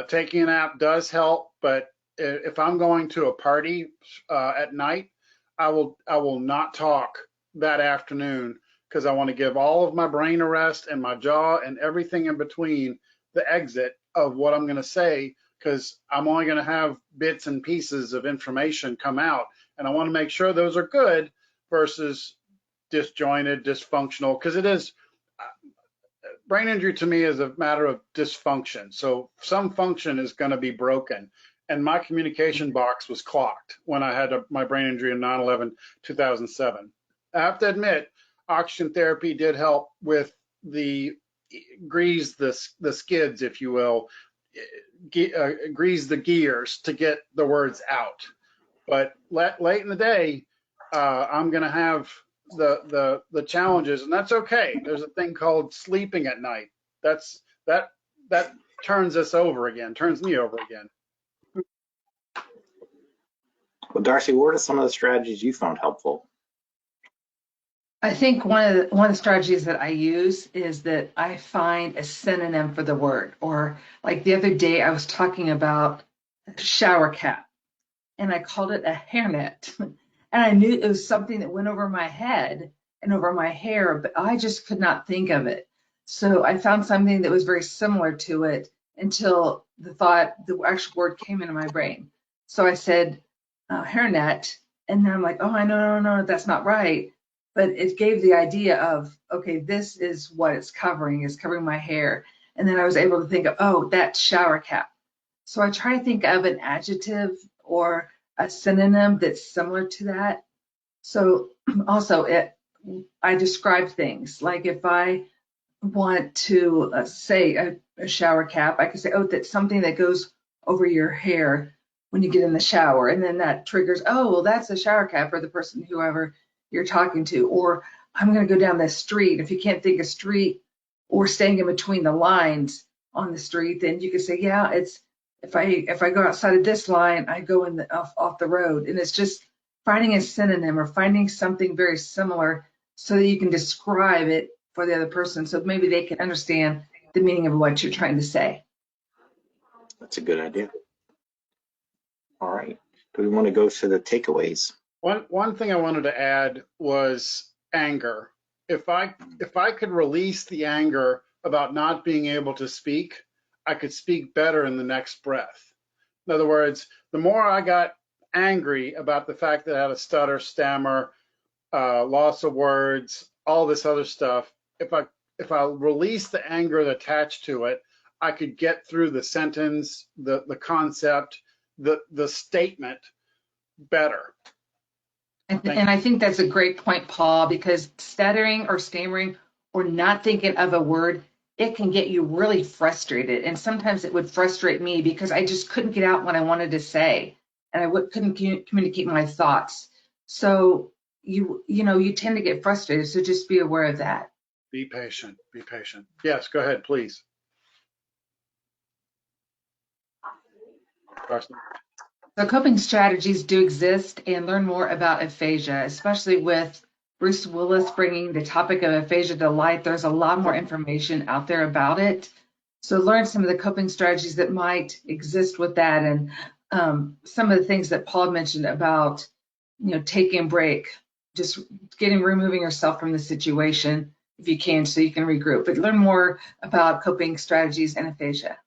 Taking a nap does help, but if I'm going to a party at night, I will not talk that afternoon, because I want to give all of my brain a rest, and my jaw and everything in between the exit of what I'm going to say, because I'm only going to have bits and pieces of information come out, and I want to make sure those are good versus disjointed, dysfunctional, because it is, brain injury to me is a matter of dysfunction. So some function is going to be broken. And my communication box was clogged when I had my brain injury in 9/11/2007. I have to admit, oxygen therapy did help with grease the skids, if you will, grease the gears to get the words out. But late in the day, I'm going to have the challenges, and that's okay. There's a thing called sleeping at night. That turns us over again, turns me over again. Well, Darcy, what are some of the strategies you found helpful? I think one of the strategies that I use is that I find a synonym for the word. Or like the other day, I was talking about shower cap, and I called it a hairnet. And I knew it was something that went over my head and over my hair, but I just could not think of it. So I found something that was very similar to it until the actual word came into my brain. So I said hairnet, and then I'm like, oh, no, that's not right. But it gave the idea of, okay, this is what it's covering my hair. And then I was able to think of, oh, that's shower cap. So I try to think of an adjective or a synonym that's similar to that. So also I describe things, like if I want to say a shower cap, I could say, oh, that's something that goes over your hair when you get in the shower. And then that triggers, oh, well, that's a shower cap for the person, whoever you're talking to. Or I'm going to go down this street. If you can't think of street or staying in between the lines on the street, then you could say, yeah, it's, if I go outside of this line, I go in off the road. And it's just finding a synonym or finding something very similar so that you can describe it for the other person, so maybe they can understand the meaning of what you're trying to say. That's a good idea. All right. Do we want to go to the takeaways? One thing I wanted to add was anger. If I could release the anger about not being able to speak, I could speak better in the next breath. In other words, the more I got angry about the fact that I had a stutter, stammer, loss of words, all this other stuff, if I release the anger attached to it, I could get through the sentence, the concept, the statement better. And I think that's a great point, Paul, because stuttering or stammering or not thinking of a word, it can get you really frustrated. And sometimes it would frustrate me because I just couldn't get out what I wanted to say, and couldn't communicate my thoughts. So you tend to get frustrated. So just be aware of that. Be patient. Be patient. Yes, go ahead, please. Carson. So coping strategies do exist, and learn more about aphasia, especially with Bruce Willis bringing the topic of aphasia to light. There's a lot more information out there about it. So learn some of the coping strategies that might exist with that, and some of the things that Paul mentioned about, taking a break, just removing yourself from the situation if you can, so you can regroup. But learn more about coping strategies and aphasia.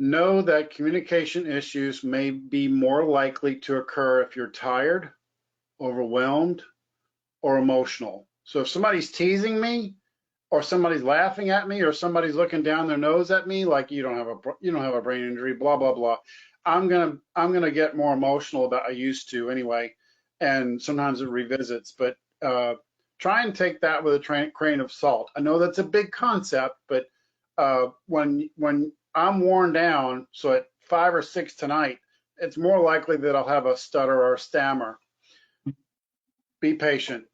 Know that communication issues may be more likely to occur if you're tired, overwhelmed, or emotional. So if somebody's teasing me, or somebody's laughing at me, or somebody's looking down their nose at me, like you don't have a brain injury, blah blah blah, I'm gonna get more emotional than I used to anyway, and sometimes it revisits. But try and take that with a grain of salt. I know that's a big concept, but when I'm worn down, so at 5 or 6 tonight, it's more likely that I'll have a stutter or a stammer. Be patient.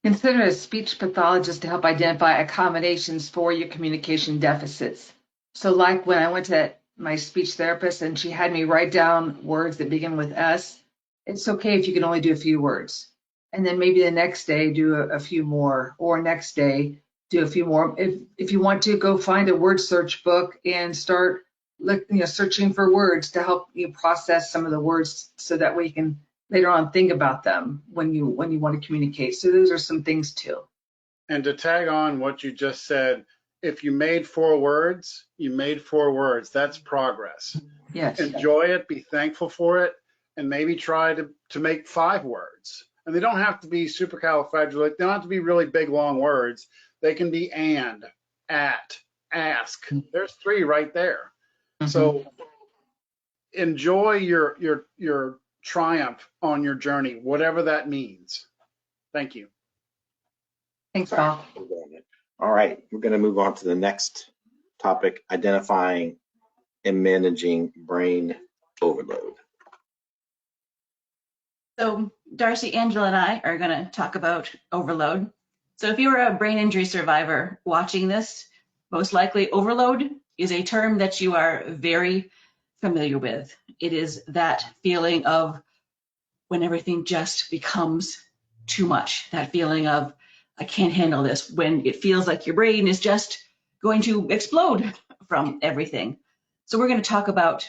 Consider a speech pathologist to help identify accommodations for your communication deficits. So like when I went to my speech therapist and she had me write down words that begin with S, it's okay if you can only do a few words. And then maybe the next day do a few more, or next day do a few more. If you want to, go find a word search book and start searching for words to help you process some of the words, so that way you can later on think about them when you want to communicate. So those are some things too. And to tag on what you just said, if you made 4 words, you made 4 words. That's progress. Yes. Enjoy it, be thankful for it, and maybe try to make 5 words. And they don't have to be supercalifragilistic. They don't have to be really big, long words. They can be and, at, ask. There's 3 right there. Mm-hmm. So enjoy your triumph on your journey, whatever that means. Thank you. Thanks, Paul. All right, we're going to move on to the next topic, identifying and managing brain overload. So Darcy, Angela, and I are going to talk about overload. So if you're a brain injury survivor watching this, most likely overload is a term that you are very familiar with. It is that feeling of when everything just becomes too much, that feeling of I can't handle this, when it feels like your brain is just going to explode from everything. So we're going to talk about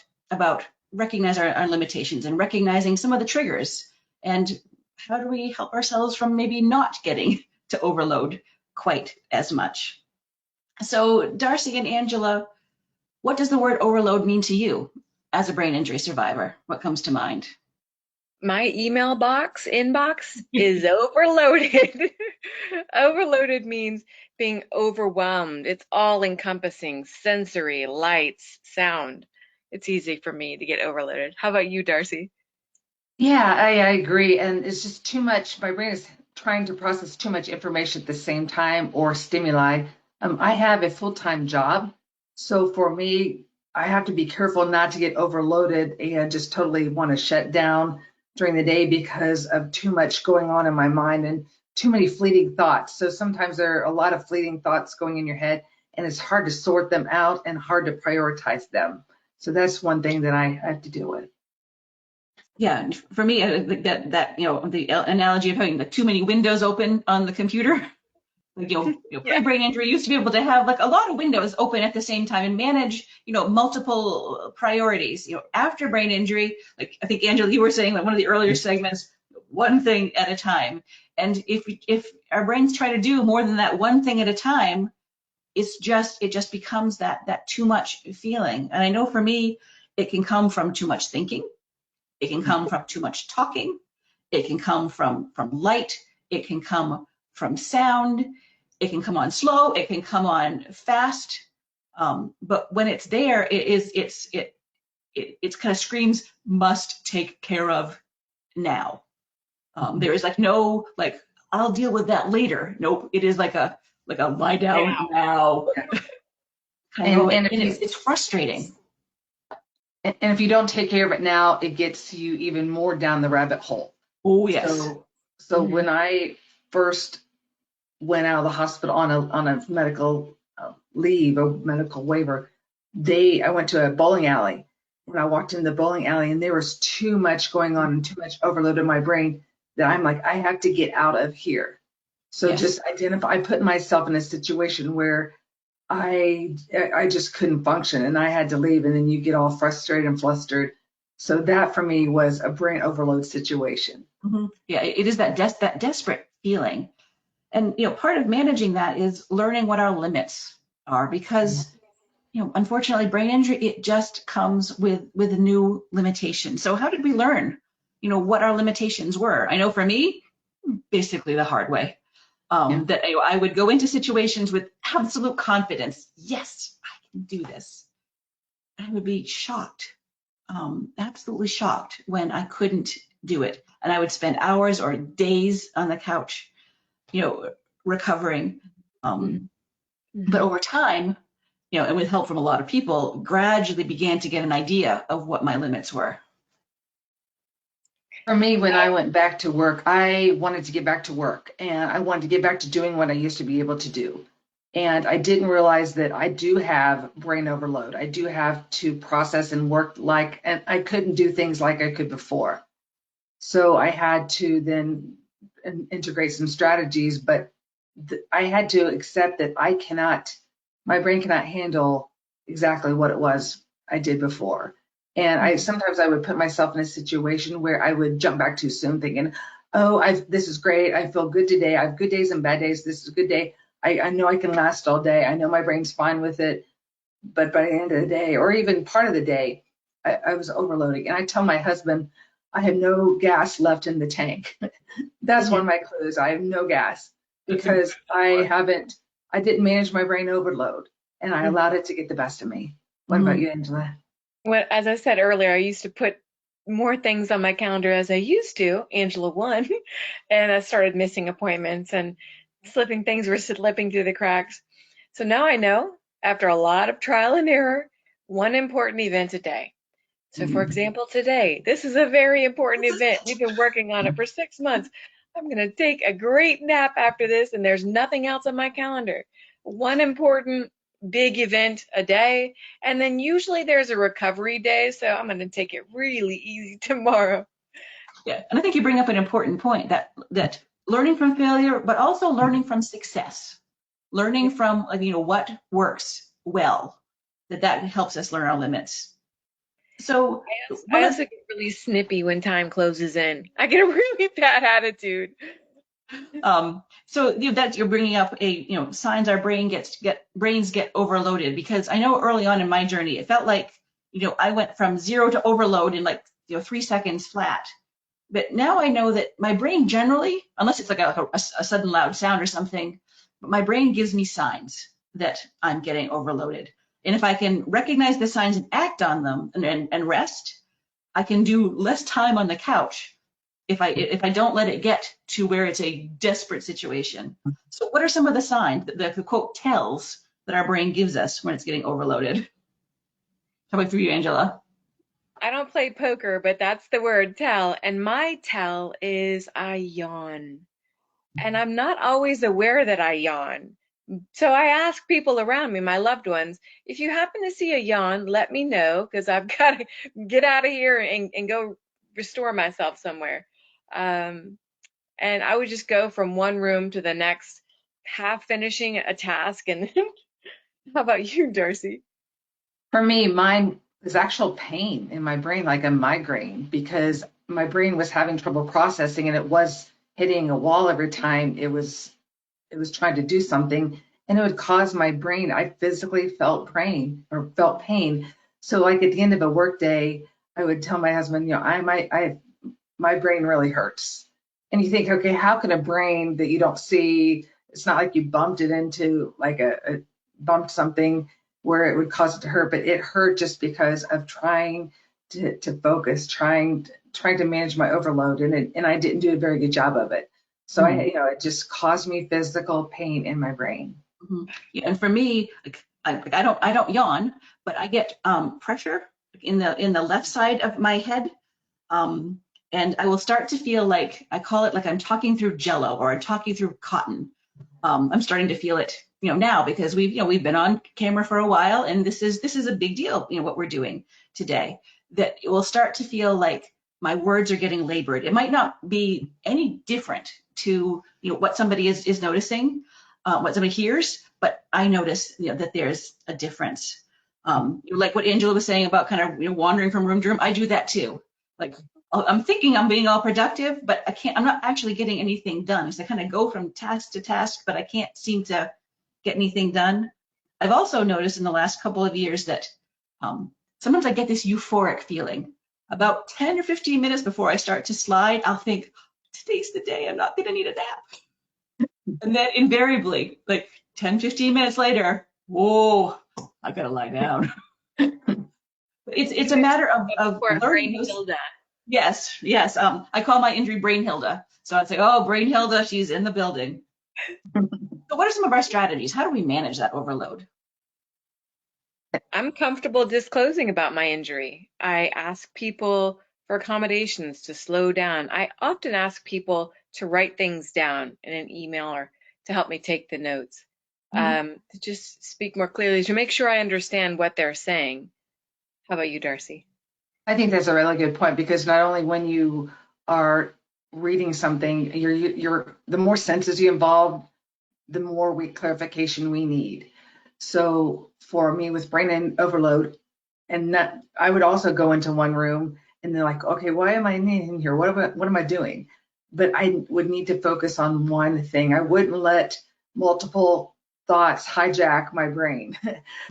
recognize our limitations and recognizing some of the triggers, and how do we help ourselves from maybe not getting to overload quite as much. So Darcy and Angela, what does the word overload mean to you as a brain injury survivor? What comes to mind? My email inbox is overloaded. Overloaded means being overwhelmed. It's all encompassing, sensory, lights, sound. It's easy for me to get overloaded. How about you, Darcy? Yeah, I agree. And it's just too much. My brain is trying to process too much information at the same time, or stimuli. I have a full-time job. So for me, I have to be careful not to get overloaded and just totally want to shut down during the day because of too much going on in my mind and too many fleeting thoughts. So sometimes there are a lot of fleeting thoughts going in your head, and it's hard to sort them out and hard to prioritize them. So that's one thing that I have to deal with. Yeah, for me, that the analogy of having too many windows open on the computer. Pre-brain injury used to be able to have like a lot of windows open at the same time and manage, multiple priorities. After brain injury, like I think Angela, you were saying that one of the earlier segments, one thing at a time. And if our brains try to do more than that one thing at a time, it just becomes that too much feeling. And I know for me, it can come from too much thinking. It can come from too much talking. It can come from light. It can come from sound. It can come on slow. It can come on fast. But when it's there, it kind of screams, must take care of now. There is like no, like, I'll deal with that later. Nope. It is like a lie down now. And It's frustrating. And if you don't take care of it now, it gets you even more down the rabbit hole. Oh, yes. So when I first went out of the hospital on a medical leave, a medical waiver, I went to a bowling alley. When I walked in the bowling alley, and there was too much going on and too much overload in my brain, that I'm like, I have to get out of here. So Yes. just I put myself in a situation where I just couldn't function, and I had to leave, and then you get all frustrated and flustered. So that for me was a brain overload situation. Yeah, it is that desperate feeling. And, part of managing that is learning what our limits are, because, unfortunately, brain injury, it just comes with a new limitation. So how did we learn, what our limitations were? I know for me, basically the hard way. That I would go into situations with absolute confidence. Yes, I can do this. I would be shocked, absolutely shocked when I couldn't do it. And I would spend hours or days on the couch, recovering. But over time, and with help from a lot of people, gradually began to get an idea of what my limits were. For me, when I went back to work, I wanted to get back to work, and I wanted to get back to doing what I used to be able to do. And I didn't realize that I do have brain overload. I do have to process and work and I couldn't do things like I could before. So I had to then integrate some strategies, but I had to accept that my brain cannot handle exactly what it was I did before. And sometimes I would put myself in a situation where I would jump back too soon thinking, oh, this is great. I feel good today. I have good days and bad days. This is a good day. I know I can last all day. I know my brain's fine with it. But by the end of the day, or even part of the day, I was overloading. And I tell my husband, I have no gas left in the tank. That's one of my clues. I have no gas because I didn't manage my brain overload, and I allowed it to get the best of me. What about you, Angela? Well, as I said earlier, I used to put more things on my calendar as I used to, Angela 1, and I started missing appointments and things were slipping through the cracks. So now I know, after a lot of trial and error, one important event a day. So for example, today, this is a very important event. We've been working on it for 6 months. I'm going to take a great nap after this, and there's nothing else on my calendar. One important big event a day, and then usually there's a recovery day, so I'm going to take it really easy tomorrow. Yeah, and I think you bring up an important point, that learning from failure, but also learning from success, learning from what works well, that helps us learn our limits. So I also get really snippy when time closes in. I get a really bad attitude. So that you're bringing up signs our brains get overloaded, because I know early on in my journey it felt like I went from 0 to overload in 3 seconds flat. But now I know that my brain generally, unless it's like a sudden loud sound or something, but my brain gives me signs that I'm getting overloaded. And if I can recognize the signs and act on them and rest, I can do less time on the couch if I don't let it get to where it's a desperate situation. So what are some of the signs, the quote tells, that our brain gives us when it's getting overloaded? How about for you, Angela? I don't play poker, but that's the word tell. And my tell is I yawn. And I'm not always aware that I yawn. So I ask people around me, my loved ones, if you happen to see a yawn, let me know, because I've got to get out of here and go restore myself somewhere. And I would just go from one room to the next, half finishing a task. And how about you, Darcy? For me, mine was actual pain in my brain, like a migraine, because my brain was having trouble processing, and it was hitting a wall every time it was trying to do something, and it would cause my brain. I physically felt pain. So like at the end of a work day, I would tell my husband, my brain really hurts. And you think, okay, how can a brain that you don't see, it's not like you bumped it into like bumped something where it would cause it to hurt, but it hurt just because of trying to focus, trying to manage my overload, and I didn't do a very good job of it. So it just caused me physical pain in my brain. Yeah, and for me, like, I don't yawn, but I get pressure in the left side of my head, and I will start to feel like, I call it like I'm talking through jello or I'm talking through cotton. I'm starting to feel it, now, because we've been on camera for a while, and this is a big deal, what we're doing today. That it will start to feel like my words are getting labored. It might not be any different to what somebody is noticing, what somebody hears, but I notice that there's a difference. Like what Angela was saying about kind of wandering from room to room, I do that too. Like I'm thinking I'm being all productive, but I'm not actually getting anything done. So I kind of go from task to task, but I can't seem to get anything done. I've also noticed in the last couple of years that sometimes I get this euphoric feeling. About 10 or 15 minutes before I start to slide, I'll think, today's the day, I'm not gonna need a nap. And then invariably, like 10, 15 minutes later, whoa, I gotta lie down. It's a matter of learning those. Yes. I call my injury Brain Hilda. So I'd say, oh, Brain Hilda, she's in the building. So what are some of our strategies? How do we manage that overload? I'm comfortable disclosing about my injury. I ask people for accommodations to slow down. I often ask people to write things down in an email or to help me take the notes, to just speak more clearly, to make sure I understand what they're saying. How about you, Darcy? I think that's a really good point, because not only when you are reading something, you're the more senses you involve, the more clarification we need. So for me with brain overload, and that I would also go into one room and they're like, okay, why am I in here? What am I doing? But I would need to focus on one thing. I wouldn't let multiple thoughts hijack my brain.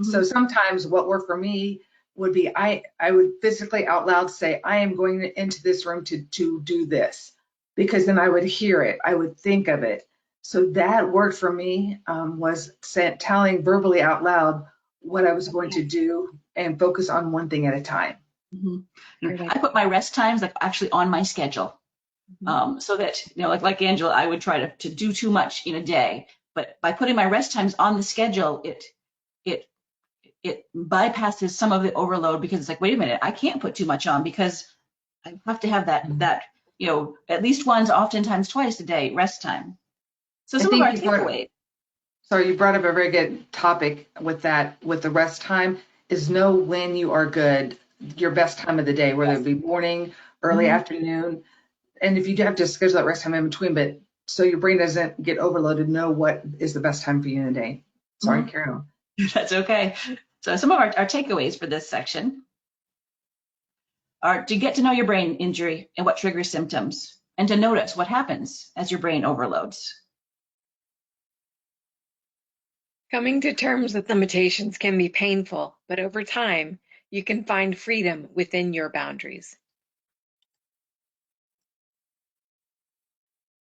So sometimes what worked for me would be I would physically out loud say, I am going into this room to do this, because then I would hear it, I would think of it. So that worked for me, was telling verbally out loud what I was going to do and focus on one thing at a time. I put my rest times like actually on my schedule, so that like Angela, I would try to do too much in a day, but by putting my rest times on the schedule, it bypasses some of the overload, because it's like, wait a minute, I can't put too much on because I have to have that at least once, oftentimes twice a day rest time. So some of our takeaways. Sorry, you brought up a very good topic with that, with the rest time, is know when you are good, your best time of the day, whether it be morning, early afternoon. And if you do have to schedule that rest time in between, but so your brain doesn't get overloaded, know what is the best time for you in the day. Sorry, carry on. That's okay. So some of our takeaways for this section are to get to know your brain injury and what triggers symptoms, and to notice what happens as your brain overloads. Coming to terms with limitations can be painful, but over time, you can find freedom within your boundaries.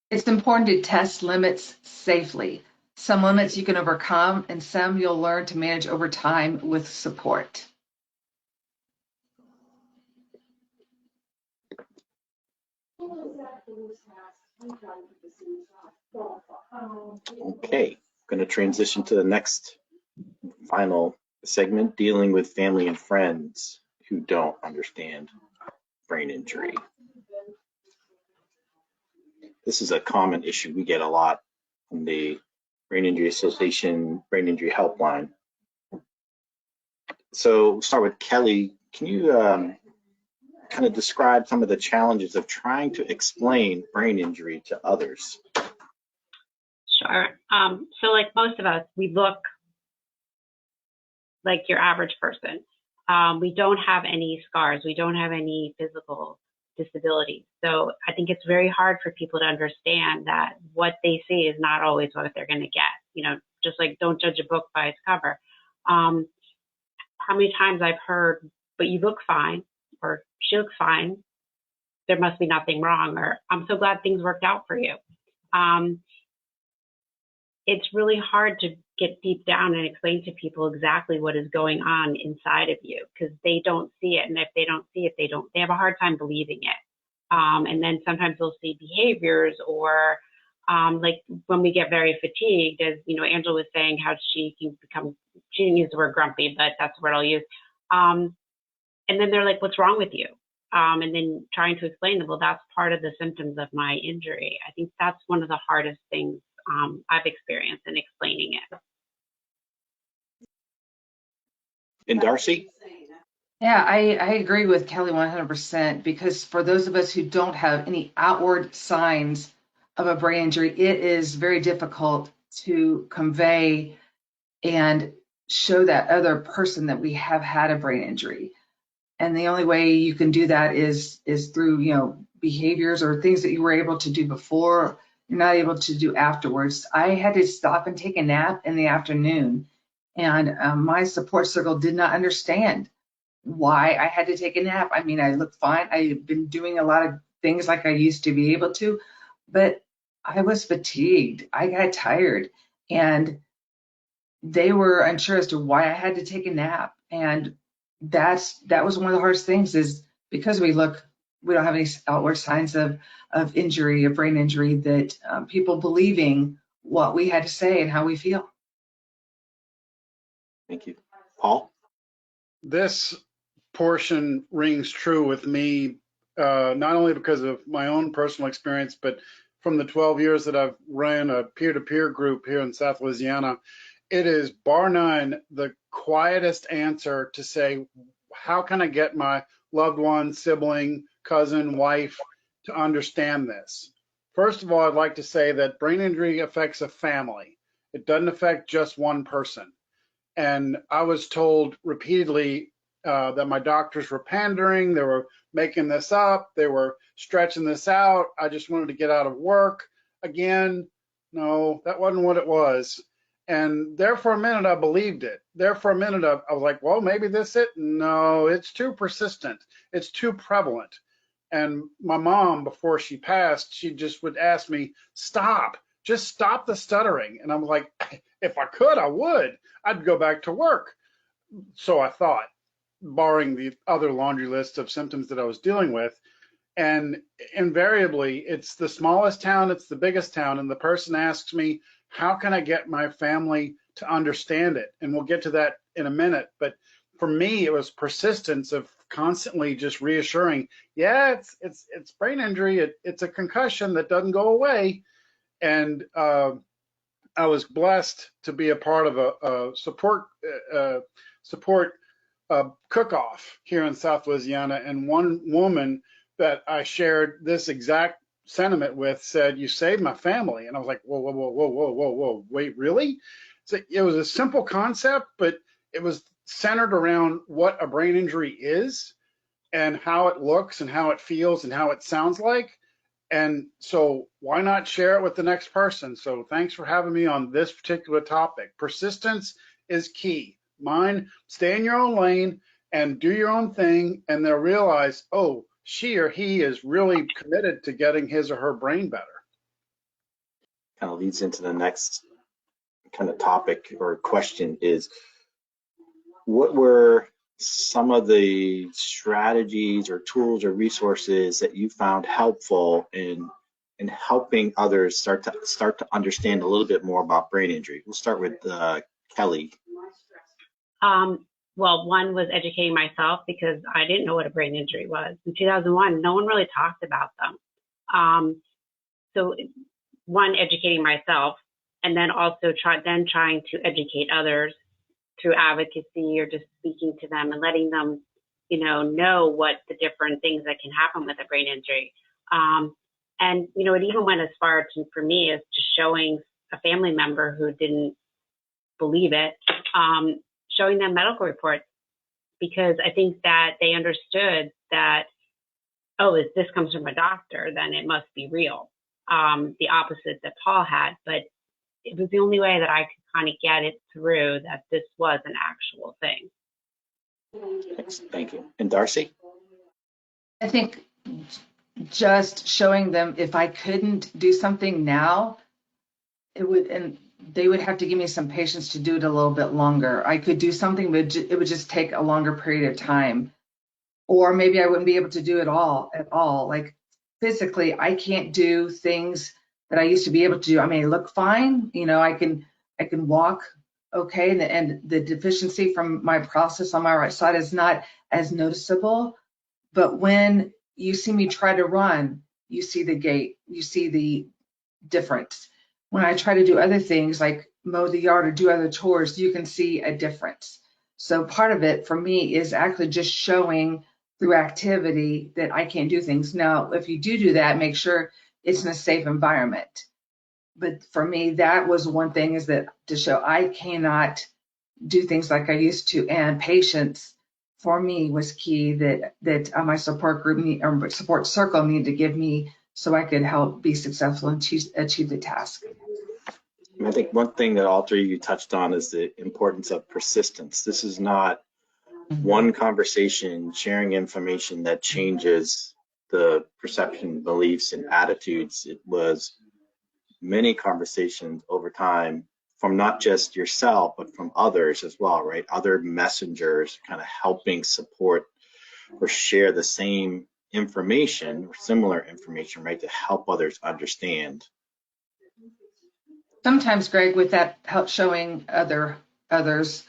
It's important to test limits safely. Some limits you can overcome, and some you'll learn to manage over time with support. Okay, going to transition to the next final segment, dealing with family and friends who don't understand brain injury. This is a common issue we get a lot from the Brain Injury Association Brain Injury Helpline. So we'll start with Kelly. Can you kind of describe some of the challenges of trying to explain brain injury to others? Sure. So like most of us, we look like your average person. We don't have any scars. We don't have any physical disabilities. So I think it's very hard for people to understand that what they see is not always what they're going to get. Just like don't judge a book by its cover. How many times I've heard, but you look fine, or she looks fine, there must be nothing wrong, or I'm so glad things worked out for you. It's really hard to get deep down and explain to people exactly what is going on inside of you, because they don't see it. And if they don't see it, they have a hard time believing it. And then sometimes they'll see behaviors, or like when we get very fatigued, as you know, Angela was saying, how she can become, she didn't use the word grumpy, but that's the word I'll use. And then they're like, what's wrong with you? And then trying to explain them, well, that's part of the symptoms of my injury. I think that's one of the hardest things I've experienced in explaining it. And Darcy? Yeah, I agree with Kelly 100%, because for those of us who don't have any outward signs of a brain injury, it is very difficult to convey and show that other person that we have had a brain injury. And the only way you can do that is through, you know, behaviors or things that you were able to do before, you're not able to do afterwards. I had to stop and take a nap in the afternoon, and my support circle did not understand why I had to take a nap. I mean, I looked fine. I've been doing a lot of things like I used to be able to, but I was fatigued. I got tired, and they were unsure as to why I had to take a nap. And that was one of the hardest things, is because we don't have any outward signs of injury, of brain injury, that people believing what we had to say and how we feel. Thank you. Paul? This portion rings true with me, not only because of my own personal experience, but from the 12 years that I've ran a peer-to-peer group here in South Louisiana. It is bar none the quietest answer to say, how can I get my loved one, sibling, cousin, wife to understand this? First of all, I'd like to say that brain injury affects a family. It doesn't affect just one person. And I was told repeatedly that my doctors were pandering, they were making this up, they were stretching this out. I just wanted to get out of work. Again, no, that wasn't what it was. And there for a minute, I believed it. There for a minute, I was like, well, maybe this it. No, it's too persistent. It's too prevalent. And my mom, before she passed, she just would ask me, stop, just stop the stuttering. And I'm like, if I could, I would. I'd go back to work. So I thought, barring the other laundry list of symptoms that I was dealing with. And invariably, it's the smallest town, it's the biggest town. And the person asks me, how can I get my family to understand it? And we'll get to that in a minute. But for me, it was persistence of constantly just reassuring, yeah, it's brain injury. It's a concussion that doesn't go away. And I was blessed to be a part of a support cook-off here in South Louisiana. And one woman that I shared this exact sentiment with said, you saved my family. And I was like, whoa, whoa, whoa, whoa, whoa, whoa, whoa, wait, really? So it was a simple concept, but it was centered around what a brain injury is and how it looks and how it feels and how it sounds like. And so why not share it with the next person? So thanks for having me on this particular topic. Persistence is key. Mine, stay in your own lane and do your own thing, and they'll realize, oh, she or he is really committed to getting his or her brain better. Kind of leads into the next kind of topic or question is, what were some of the strategies or tools or resources that you found helpful in helping others start to understand a little bit more about brain injury? We'll start with Kelly. Well, one was educating myself, because I didn't know what a brain injury was. In 2001, no one really talked about them. So one, educating myself, and then also trying to educate others through advocacy or just speaking to them and letting them, know what the different things that can happen with a brain injury. And, it even went as far to, for me, as just showing a family member who didn't believe it, showing them medical reports, because I think that they understood that, oh, if this comes from a doctor, then it must be real. The opposite that Paul had, but it was the only way that I could kind of get it through that this was an actual thing. Thank you. And Darcy? I think just showing them if I couldn't do something now, it would, and they would have to give me some patience to do it a little bit longer. I could do something, but it would just take a longer period of time. Or maybe I wouldn't be able to do it all at all. Like physically, I can't do things that I used to be able to do. I may look fine, you know, I can walk okay, and the deficiency from my process on my right side is not as noticeable. But when you see me try to run, you see the gait, you see the difference. When I try to do other things like mow the yard or do other chores, you can see a difference. So part of it for me is actually just showing through activity that I can do things. Now, if you do that, make sure it's in a safe environment. But for me, that was one thing, is that to show I cannot do things like I used to, and patience for me was key, that my support group or support circle needed to give me so I could help be successful and achieve the task. I think one thing that all three of you touched on is the importance of persistence. This is not one conversation, sharing information that changes the perception, beliefs, and attitudes. It was many conversations over time from not just yourself, but from others as well, right? Other messengers kind of helping support or share the same information or similar information, right, to help others understand. Sometimes, Greg, with that help showing others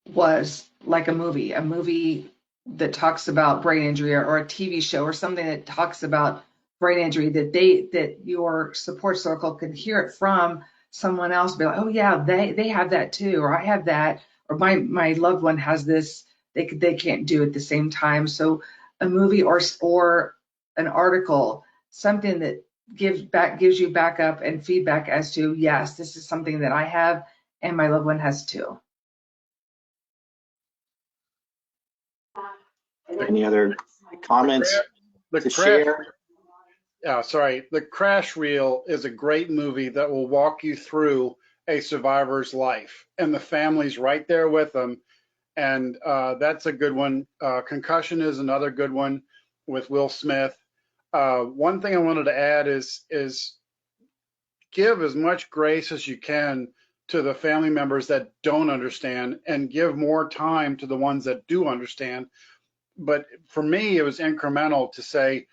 was like a movie that talks about brain injury, or a TV show or something that talks about brain injury, that your support circle can hear it from someone else, be like, oh yeah, they have that too, or I have that, or my loved one has this. They can't do it at the same time. So a movie or an article, something that gives you backup and feedback as to, yes, this is something that I have and my loved one has too. Any other comments to share? The Crash Reel is a great movie that will walk you through a survivor's life, and the family's right there with them. And that's a good one. Concussion is another good one with Will Smith. One thing I wanted to add is give as much grace as you can to the family members that don't understand, and give more time to the ones that do understand. But for me, it was incremental to say,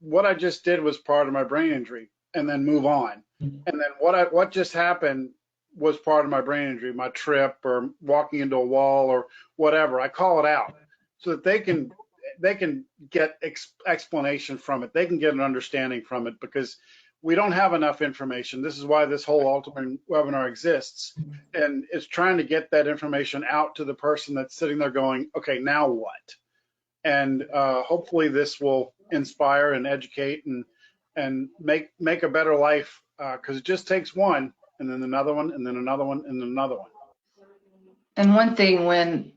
what I just did was part of my brain injury, and then move on. And then what just happened was part of my brain injury, my trip or walking into a wall or whatever. I call it out so that they can get explanation from it. They can get an understanding from it, because we don't have enough information. This is why this whole ultimate webinar exists, and it's trying to get that information out to the person that's sitting there going, okay, now what? And hopefully this will inspire and educate and make a better life, because it just takes one, and then another one, and then another one, and then another one. And one thing, when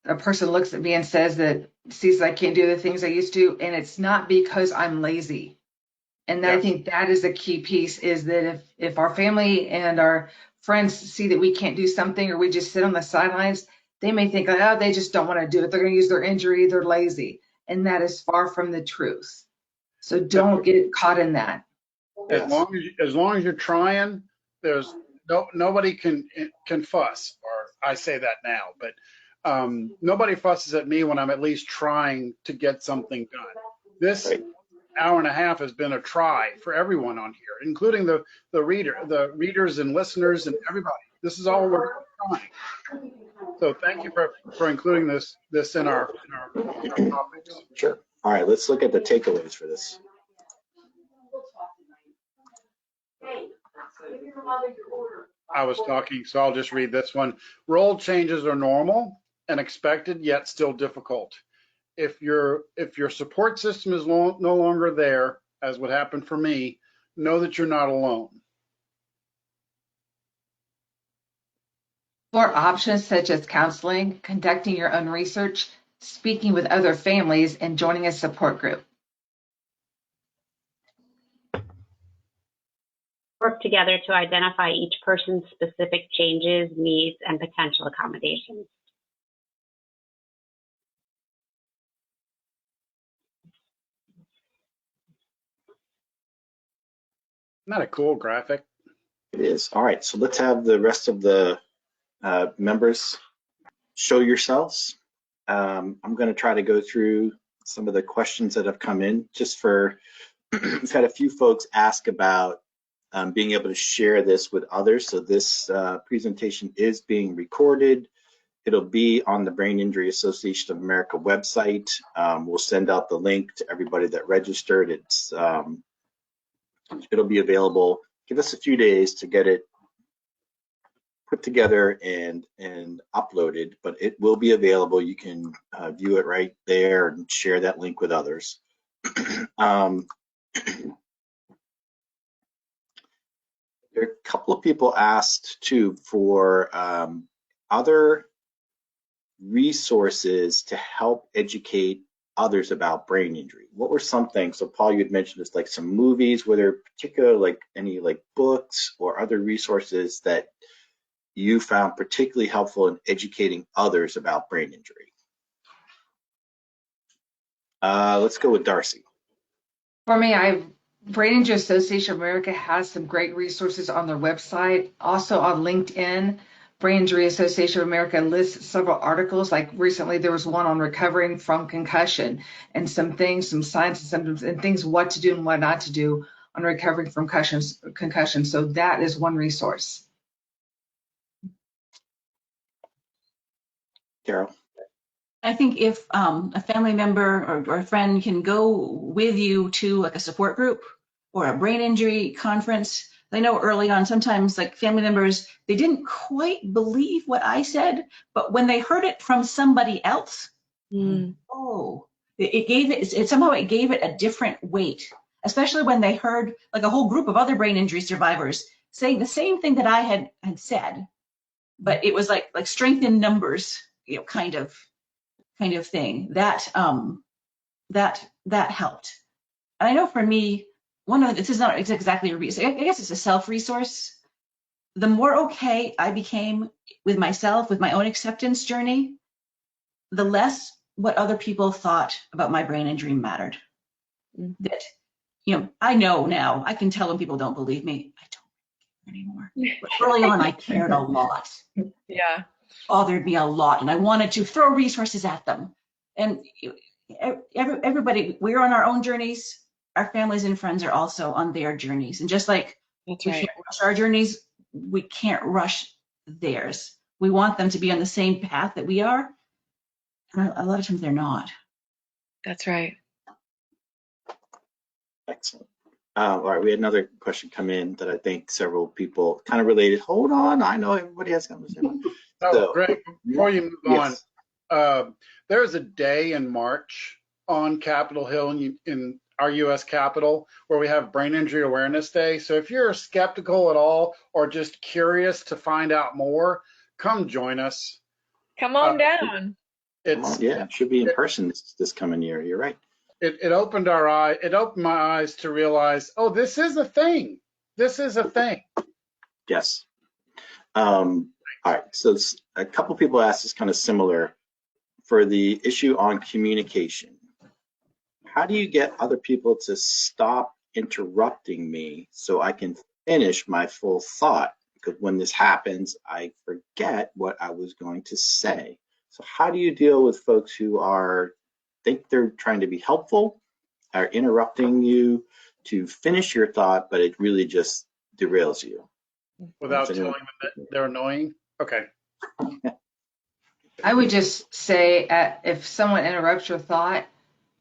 a person looks at me and sees I can't do the things I used to, and it's not because I'm lazy. And I think that is a key piece, is that if our family and our friends see that we can't do something, or we just sit on the sidelines, they may think, oh, they just don't want to do it. They're going to use their injury. They're lazy. And that is far from the truth. So don't get caught in that. As long as you're trying, there's nobody can fuss, or I say that now, but nobody fusses at me when I'm at least trying to get something done. This hour and a half has been a try for everyone on here, including the readers and listeners and everybody. This is all we're trying. So thank you for including this in our topics. Sure. All right, let's look at the takeaways for this. I was talking, so I'll just read this one. Role changes are normal and expected, yet still difficult. If your support system is no longer there, as would happen for me, know that you're not alone. For options such as counseling, conducting your own research, speaking with other families, and joining a support group. Work together to identify each person's specific changes, needs, and potential accommodations. Not a cool graphic. It is. All right, so let's have the rest of the members show yourselves. I'm going to try to go through some of the questions that have come in just for, we've had a few folks ask about being able to share this with others. So this presentation is being recorded. It'll be on the Brain Injury Association of America website. We'll send out the link to everybody that registered. It'll be available. Give us a few days to get it put together and uploaded, but it will be available. You can view it right there and share that link with others. There are a couple of people asked too for other resources to help educate others about brain injury. What were some things? So Paul, you had mentioned this, like some movies. Were there particular, like any like books or other resources that you found particularly helpful in educating others about brain injury? Let's go with Darcy. For me, Brain Injury Association of America has some great resources on their website. Also on LinkedIn, Brain Injury Association of America lists several articles. Like recently, there was one on recovering from concussion and some things, some signs and symptoms and things, what to do and what not to do on recovering from concussion. So that is one resource. Carol. I think if a family member or a friend can go with you to like a support group or a brain injury conference, I know early on sometimes like family members, they didn't quite believe what I said, but when they heard it from somebody else, oh, it somehow it gave it a different weight, especially when they heard like a whole group of other brain injury survivors saying the same thing that I had said, but it was like strength in numbers, you know, kind of thing that that helped. And I know for me, this is not exactly a resource. I guess it's a self-resource. The more okay I became with myself, with my own acceptance journey, the less what other people thought about my brain injury mattered. That, you know, I know now, I can tell when people don't believe me, I don't care anymore. But early on, I cared a lot. Yeah. Bothered me a lot, and I wanted to throw resources at them. And everybody, we're on our own journeys. Our families and friends are also on their journeys. And just like That's we right. can't rush our journeys, we can't rush theirs. We want them to be on the same path that we are. And a lot of times they're not. That's right. Excellent. All right, we had another question come in that I think several people kind of related. Hold on, I know everybody has something to say. Oh, Greg, before you move on, there's a day in March on Capitol Hill in our U.S. Capitol where we have Brain Injury Awareness Day. So if you're skeptical at all or just curious to find out more, come join us. Come on down. It should be in person this coming year. You're right. It opened our eye. It opened my eyes to realize, oh, this is a thing. This is a thing. Yes. All right. So a couple people asked this kind of similar for the issue on communication. How do you get other people to stop interrupting me so I can finish my full thought? Because when this happens, I forget what I was going to say. So how do you deal with folks who think they're trying to be helpful, are interrupting you to finish your thought, but it really just derails you? Without telling them that they're annoying? Okay. I would just say if someone interrupts your thought,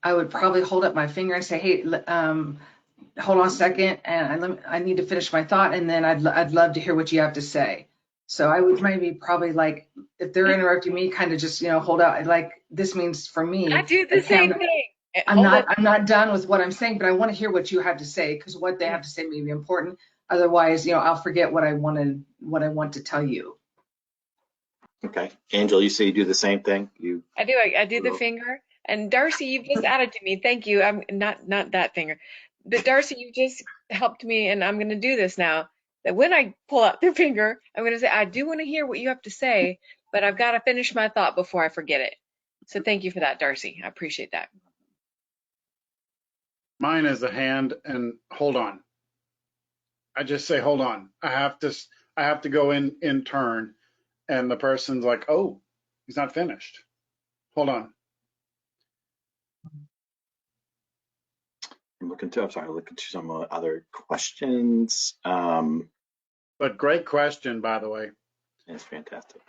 I would probably hold up my finger and say, hey, hold on a second, and I need to finish my thought, and then I'd love to hear what you have to say. So I would probably like, if they're interrupting me, kind of just, hold out. Like, this means for me, I do the same thing. I'm not done with what I'm saying, but I want to hear what you have to say, because what they have to say may be important. Otherwise, I'll forget what I want to tell you. Okay. Angel, you say you do the same thing? I do. I do the finger. And Darcy, you've just added to me. Thank you. I'm not that finger. But Darcy, you just helped me, and I'm going to do this now. That when I pull out the finger, I'm going to say, I do want to hear what you have to say, but I've got to finish my thought before I forget it. So thank you for that, Darcy. I appreciate that. Mine is a hand and hold on. I just say, hold on, I have to go in turn. And the person's like, oh, he's not finished. Hold on. I'm looking to some other questions. But great question, by the way. It's fantastic.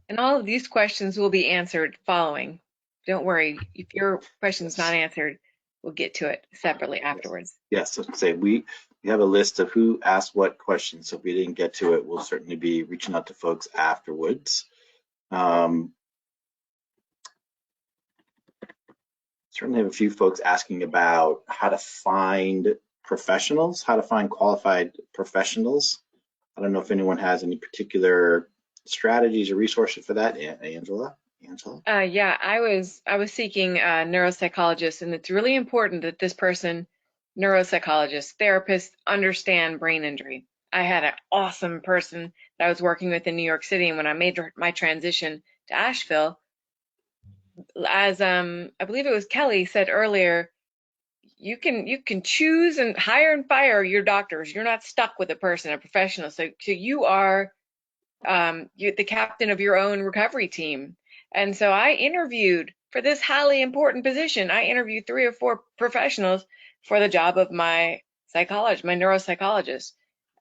And all of these questions will be answered following. Don't worry, if your question's not answered, we'll get to it separately afterwards. Yes, let's say we have a list of who asked what questions. So if we didn't get to it, we'll certainly be reaching out to folks afterwards. Certainly have a few folks asking about how to find professionals, how to find qualified professionals. I don't know if anyone has any particular strategies or resources for that. Angela? Yeah, I was seeking a neuropsychologist, and it's really important that this person, neuropsychologist, therapist, understand brain injury. I had an awesome person that I was working with in New York City, and when I made my transition to Asheville, as I believe it was Kelly said earlier, you can choose and hire and fire your doctors. You're not stuck with a person, a professional. So you are you're the captain of your own recovery team. And so I interviewed for this highly important position. I interviewed 3 or 4 professionals for the job of my psychologist, my neuropsychologist.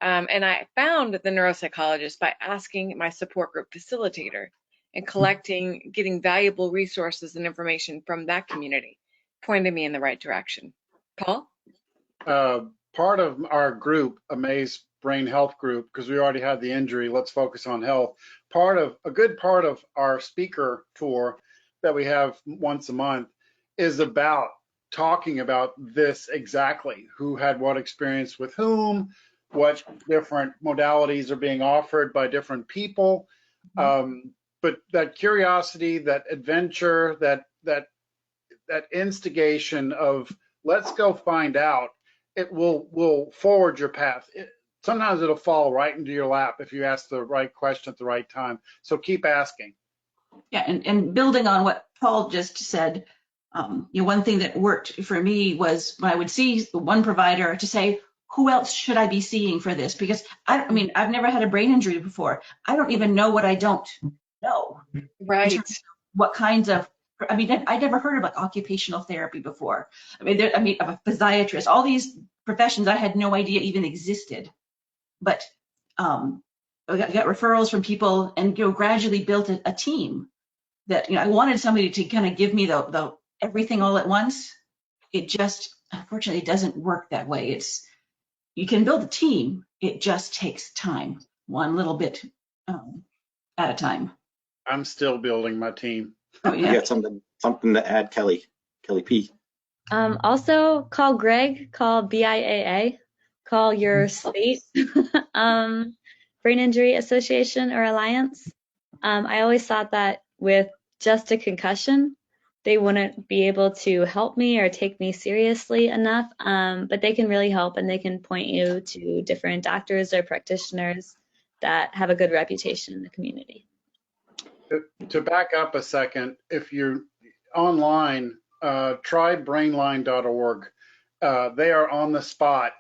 And I found the neuropsychologist by asking my support group facilitator and getting valuable resources and information from that community, pointed me in the right direction. Paul? Part of our group, Amaze Brain Health Group, because we already had the injury, let's focus on health. A good part of our speaker tour that we have once a month is about talking about this exactly, who had what experience with whom, what different modalities are being offered by different people. But that curiosity, that adventure, that instigation of let's go find out, it will forward your path. Sometimes it'll fall right into your lap if you ask the right question at the right time. So keep asking. Yeah, and building on what Paul just said, one thing that worked for me was when I would see one provider to say, who else should I be seeing for this? Because I mean, I've never had a brain injury before. I don't even know what I don't know. Right. What kinds of, I mean, I never heard of like occupational therapy before. I mean, I'm a physiatrist, all these professions I had no idea even existed. But I got referrals from people and gradually built a team that I wanted somebody to kind of give me the everything all at once. It just unfortunately doesn't work that way. You can build a team. It just takes time, one little bit at a time. I'm still building my team. Oh, yeah. You got something to add, Kelly P. Also call Greg, call BIAA, call your state Brain Injury Association or Alliance. I always thought that with just a concussion, they wouldn't be able to help me or take me seriously enough, but they can really help, and they can point you to different doctors or practitioners that have a good reputation in the community. To back up a second, if you're online, try brainline.org. They are on the spot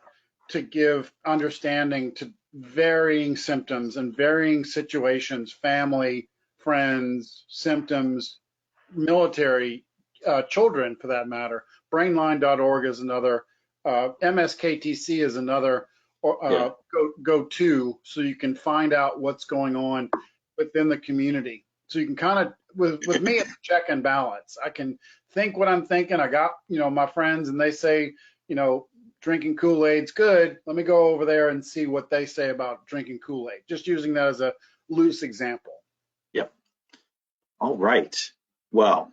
to give understanding to varying symptoms and varying situations, family, friends, symptoms, military, children for that matter. Brainline.org is another, MSKTC is another go-to, so you can find out what's going on within the community. So you can kind of, with me, it's check and balance. I can think what I'm thinking. I got, my friends, and they say, drinking Kool-Aid's good. Let me go over there and see what they say about drinking Kool-Aid. Just using that as a loose example. Yep. All right. Well,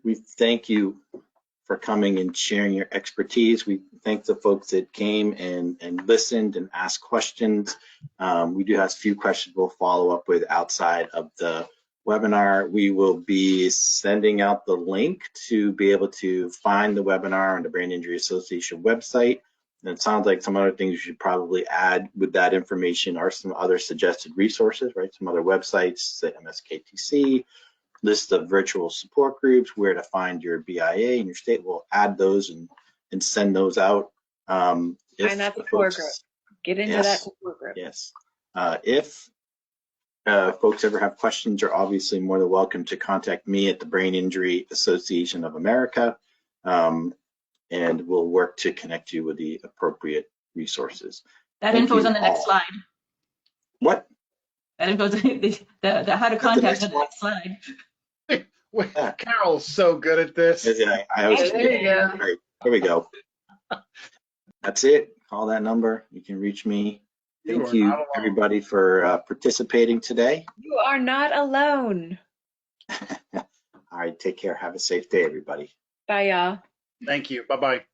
we thank you for coming and sharing your expertise. We thank the folks that came and listened and asked questions. We do have a few questions we'll follow up with outside of the webinar. We will be sending out the link to be able to find the webinar on the Brain Injury Association website. And it sounds like some other things you should probably add with that information are some other suggested resources, right? Some other websites, the MSKTC, list of virtual support groups, where to find your BIA in your state. We'll add those and send those out. Find that support group. Get into that Yes. support group. Yes. If folks ever have questions, you're obviously more than welcome to contact me at the Brain Injury Association of America, and we'll work to connect you with the appropriate resources. That Thank info is you on the next all. slide. What? That info is the how to contact on the next slide. Wait, Carol's so good at this. Yeah, I always There you go. All right, here we go. That's it. Call that number. You can reach me. You Thank are you, not alone. everybody, for participating today. You are not alone. All right, take care. Have a safe day, everybody. Bye, y'all. Thank you. Bye-bye.